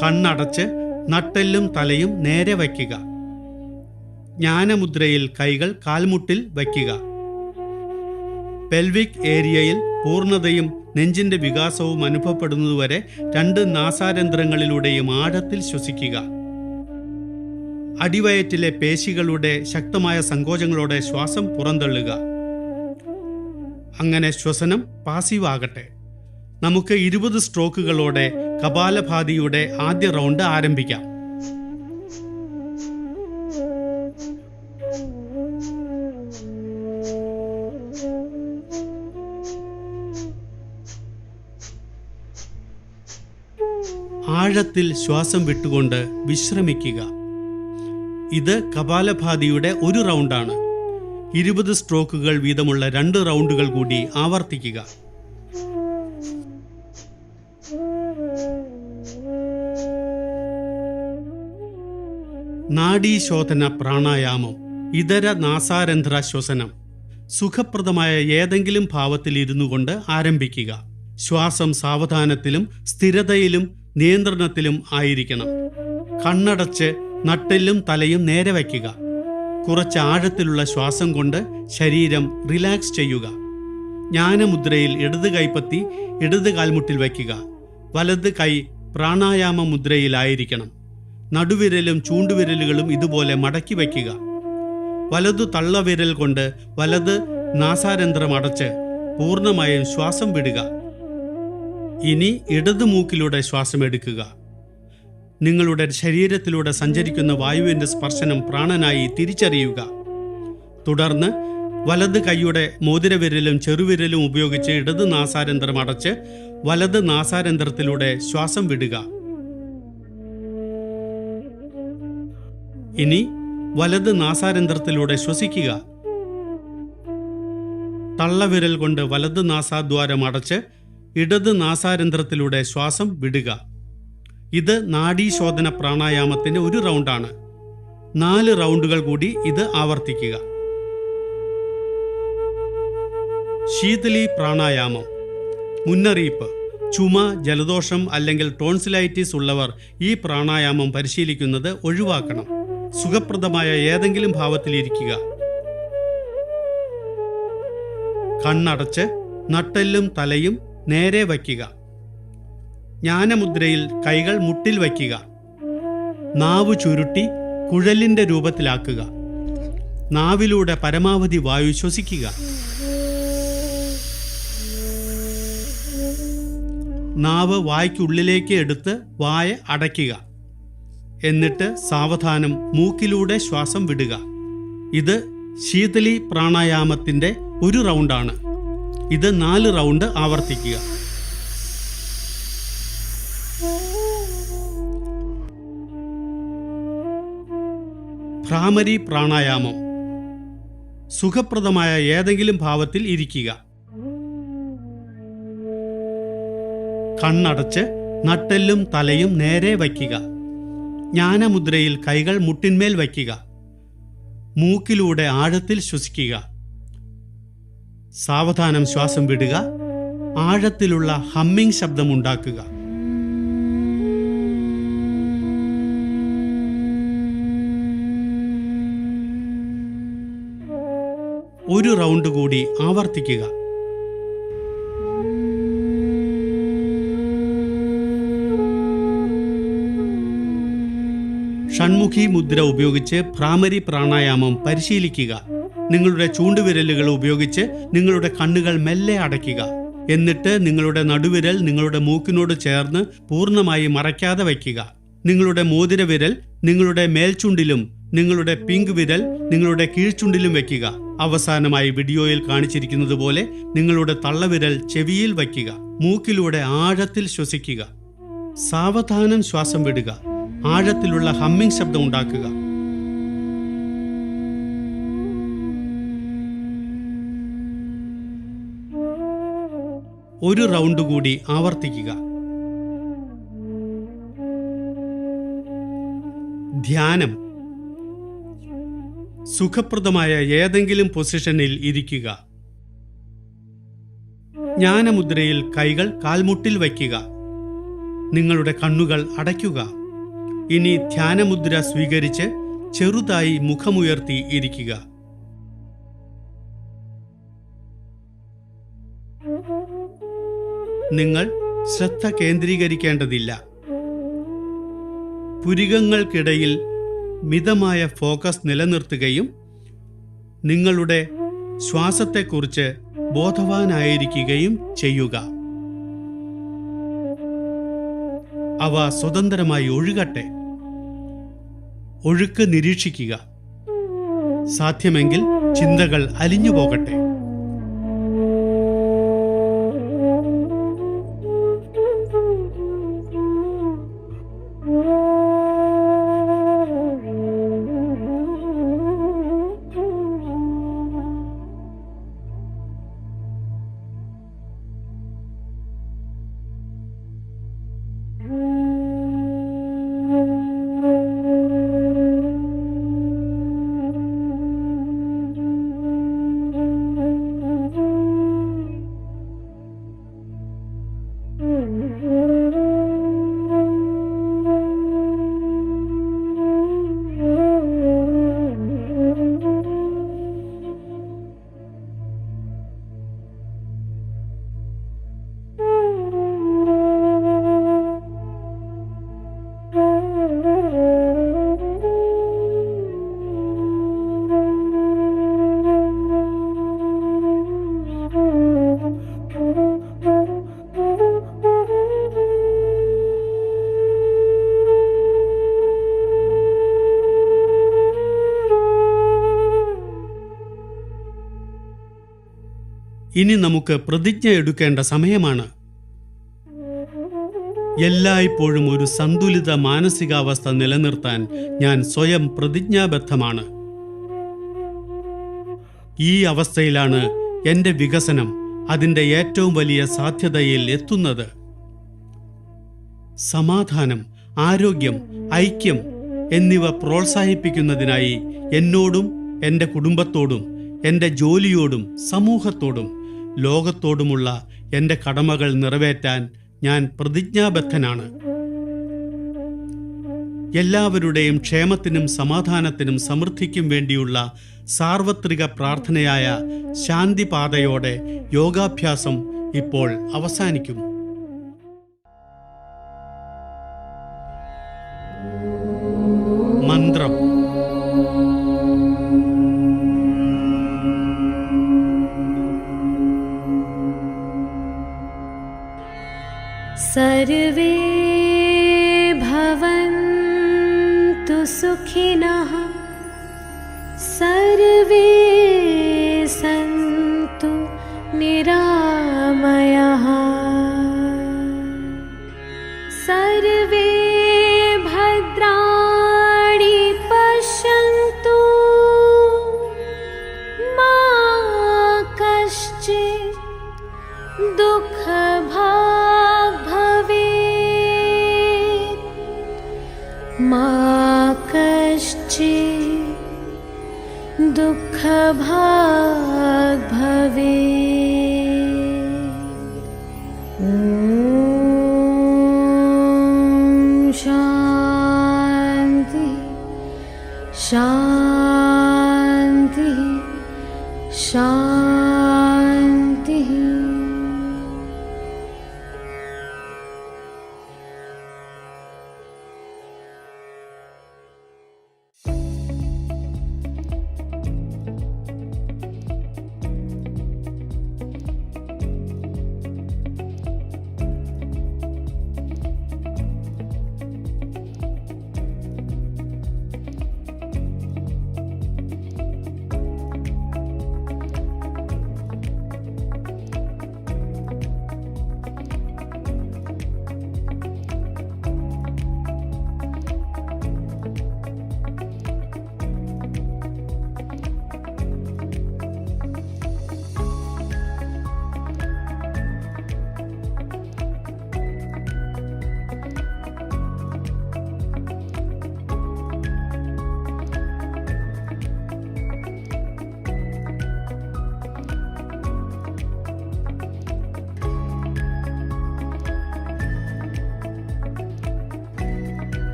കണ്ണടച്ച് നട്ടെല്ലും തലയും നേരെ വയ്ക്കുക. ജ്ഞാനമുദ്രയിൽ കൈകൾ കാൽമുട്ടിൽ വയ്ക്കുക. പെൽവിക് ഏരിയയിൽ പൂർണ്ണതയും നെഞ്ചിന്റെ വികാസവും അനുഭവപ്പെടുന്നതുവരെ 2 നാസാരന്ധ്രങ്ങളിലൂടെയും ആഴത്തിൽ ശ്വസിക്കുക. അടിവയറ്റിലെ പേശികളുടെ ശക്തമായ സങ്കോചങ്ങളോടെ ശ്വാസം പുറന്തള്ളുക. അങ്ങനെ ശ്വസനം പാസീവ് ആകട്ടെ. നമുക്ക് 20 സ്ട്രോക്കുകളോടെ കപാലഭാതിയുടെ ആദ്യ റൗണ്ട് ആരംഭിക്കാം. ആഴത്തിൽ ശ്വാസം വിട്ടുകൊണ്ട് വിശ്രമിക്കുക. ഇത് കപാലഭാതിയുടെ ഒരു റൗണ്ടാണ്. 20 സ്ട്രോക്കുകൾ വീതമുള്ള 2 റൗണ്ടുകൾ കൂടി ആവർത്തിക്കുക. നാഡീശോധന പ്രാണായാമം. ഇതര നാസാരന്ധ്ര ശ്വസനം. സുഖപ്രദമായ ഏതെങ്കിലും ഭാവത്തിൽ ഇരുന്നു കൊണ്ട് ആരംഭിക്കുക. ശ്വാസം സാവധാനത്തിലും സ്ഥിരതയിലും നിയന്ത്രണത്തിലും ആയിരിക്കണം. കണ്ണടച്ച് നട്ടെല്ലും തലയും നേരെ വയ്ക്കുക. കുറച്ച് ആഴത്തിലുള്ള ശ്വാസം കൊണ്ട് ശരീരം റിലാക്സ് ചെയ്യുക. ജ്ഞാനമുദ്രയിൽ ഇടത് കൈപ്പത്തി ഇടത് കാൽമുട്ടിൽ വയ്ക്കുക. വലത് കൈ പ്രാണായാമ മുദ്രയിലായിരിക്കണം. നടുവിരലും ചൂണ്ടുവിരലുകളും ഇതുപോലെ മടക്കി വയ്ക്കുക. വലതു തള്ളവിരൽ കൊണ്ട് വലത് നാസാരന്ധ്രം അടച്ച് പൂർണ്ണമായും ശ്വാസം വിടുക. ഇനി ഇടത് മൂക്കിലൂടെ ശ്വാസം എടുക്കുക. നിങ്ങളുടെ ശരീരത്തിലൂടെ സഞ്ചരിക്കുന്ന വായുവിൻ്റെ സ്പർശനം പ്രാണനായി തിരിച്ചറിയുക. തുടർന്ന് വലത് കൈയുടെ മോതിരവിരലും ചെറുവിരലും ഉപയോഗിച്ച് ഇടത് നാസാരന്ധ്രം അടച്ച് വലത് നാസാരന്ധ്രത്തിലൂടെ ശ്വാസം വിടുക. ഇനി വലത് നാസാരന്ധ്രത്തിലൂടെ ശ്വസിക്കുക. തള്ളവിരൽ കൊണ്ട് വലത് നാസാദ്വാരം അടച്ച് ഇടത് നാസാരന്ധ്രത്തിലൂടെ ശ്വാസം വിടുക. ഇത് നാഡീശോധന പ്രാണായാമത്തിന്റെ ഒരു റൗണ്ടാണ്. 4 റൗണ്ടുകൾ കൂടി ഇത് ആവർത്തിക്കുക. ശീതളി പ്രാണായാമം. മുന്നറിയിപ്പ്: ചുമ, ജലദോഷം അല്ലെങ്കിൽ ടോൺസിലൈറ്റിസ് ഉള്ളവർ ഈ പ്രാണായാമം പരിശീലിക്കുന്നത് ഒഴിവാക്കണം. സുഖപ്രദമായ ഏതെങ്കിലും ഭാവത്തിലിരിക്കുക. കണ്ണടച്ച് നട്ടെല്ലും തലയും നേരെ വയ്ക്കുക. ജ്ഞാനമുദ്രയിൽ കൈകൾ മുട്ടിൽ വയ്ക്കുക. നാവ് ചുരുട്ടി കുഴലിന്റെ രൂപത്തിലാക്കുക. നാവിലൂടെ പരമാവധി വായു ശ്വസിക്കുക. നാവ് വായ്ക്കുള്ളിലേക്ക് എടുത്ത് വായ അടയ്ക്കുക. എന്നിട്ട് സാവധാനം മൂക്കിലൂടെ ശ്വാസം വിടുക. ഇത് ശീതളി പ്രാണായാമത്തിന്റെ ഒരു റൗണ്ടാണ്. ഇത് 4 റൗണ്ട് ആവർത്തിക്കുക. ഭ്രാമരി പ്രാണായാമം. സുഖപ്രദമായ ഏതെങ്കിലും ഭാവത്തിൽ ഇരിക്കുക. കണ്ണടച്ച് നട്ടെല്ലും തലയും നേരെ വയ്ക്കുക. ജ്ഞാനമുദ്രയിൽ കൈകൾ മുട്ടിന്മേൽ വയ്ക്കുക. മൂക്കിലൂടെ ആഴത്തിൽ ശ്വസിക്കുക. സാവധാനം ശ്വാസം വിടുക. ആഴത്തിലുള്ള ഹമ്മിങ് ശബ്ദമുണ്ടാക്കുക. ഒരു റൗണ്ട് കൂടി ആവർത്തിക്കുക. ഷൺമുഖി മുദ്ര ഉപയോഗിച്ച് ഭ്രാമരി പ്രാണായാമം പരിശീലിക്കുക. നിങ്ങളുടെ ചൂണ്ടുവിരലുകൾ ഉപയോഗിച്ച് നിങ്ങളുടെ കണ്ണുകൾ മെല്ലെ അടയ്ക്കുക. എന്നിട്ട് നിങ്ങളുടെ നടുവിരൽ നിങ്ങളുടെ മൂക്കിനോട് ചേർന്ന് പൂർണ്ണമായി മറയ്ക്കാതെ വയ്ക്കുക. നിങ്ങളുടെ മോതിരവിരൽ നിങ്ങളുടെ മേൽചുണ്ടിലും നിങ്ങളുടെ പിങ്ക് വിരൽ നിങ്ങളുടെ കീഴ്ചുണ്ടിലും വയ്ക്കുക. അവസാനമായി വീഡിയോയിൽ കാണിച്ചിരിക്കുന്നത് പോലെ നിങ്ങളുടെ തള്ളവിരൽ ചെവിയിൽ വയ്ക്കുക. മൂക്കിലൂടെ ആഴത്തിൽ ശ്വസിക്കുക. സാവധാനം ശ്വാസം വിടുക. ആഴത്തിലുള്ള ഹമ്മിങ് ശബ്ദം ഉണ്ടാക്കുക. ഒരു റൗണ്ട് കൂടി ആവർത്തിക്കുക. ധ്യാനം. സുഖപ്രദമായ ഏതെങ്കിലും പൊസിഷനിൽ ഇരിക്കുക. ജ്ഞാനമുദ്രയിൽ കൈകൾ കാൽമുട്ടിൽ വയ്ക്കുക. നിങ്ങളുടെ കണ്ണുകൾ അടയ്ക്കുക. ഇനി ധ്യാനമുദ്ര സ്വീകരിച്ച് ചെറുതായി മുഖമുയർത്തി ഇരിക്കുക. നിങ്ങൾ ശ്രദ്ധ കേന്ദ്രീകരിക്കേണ്ടതില്ല. പുരികങ്ങൾക്കിടയിൽ മിതമായ ഫോക്കസ് നിലനിർത്തുകയും നിങ്ങളുടെ ശ്വാസത്തെക്കുറിച്ച് ബോധവാനായിരിക്കുകയും ചെയ്യുക. അവ സ്വതന്ത്രമായി ഒഴുകട്ടെ. ഒഴുക്ക് നിരീക്ഷിക്കുക. സാധ്യമെങ്കിൽ ചിന്തകൾ അലിഞ്ഞു പോകട്ടെ. ഇനി നമുക്ക് പ്രതിജ്ഞ എടുക്കേണ്ട സമയമാണ്. എല്ലായ്പ്പോഴും ഒരു സന്തുലിത മാനസികാവസ്ഥ നിലനിർത്താൻ ഞാൻ സ്വയം പ്രതിജ്ഞാബദ്ധമാണ്. ഈ അവസ്ഥയിലാണ് എൻ്റെ വികസനം അതിൻ്റെ ഏറ്റവും വലിയ സാധ്യതയിൽ എത്തുന്നത്. സമാധാനം, ആരോഗ്യം, ഐക്യം എന്നിവ പ്രോത്സാഹിപ്പിക്കുന്നതിനായി എന്നോടും എൻ്റെ കുടുംബത്തോടും എൻ്റെ ജോലിയോടും സമൂഹത്തോടും ലോകത്തോടുമുള്ള എൻ്റെ കടമകൾ നിറവേറ്റാൻ ഞാൻ പ്രതിജ്ഞാബദ്ധനാണ്. എല്ലാവരുടെയും ക്ഷേമത്തിനും സമാധാനത്തിനും സമൃദ്ധിക്കും വേണ്ടിയുള്ള സാർവത്രിക പ്രാർത്ഥനയായ ശാന്തിപാതയോടെ യോഗാഭ്യാസം ഇപ്പോൾ അവസാനിക്കും. മന്ത്രം. सर्वे भवन्तु सुखिनः, सर्वे सन्तु निरामयाः, सर्वे भद्राणि पश्यन्तु, मा कश्चित् दुःखभाग् भवेत्, मा कश्चित् दुःखभाग् भवेत्। ॐ शान्ति शान्ति शान्ति।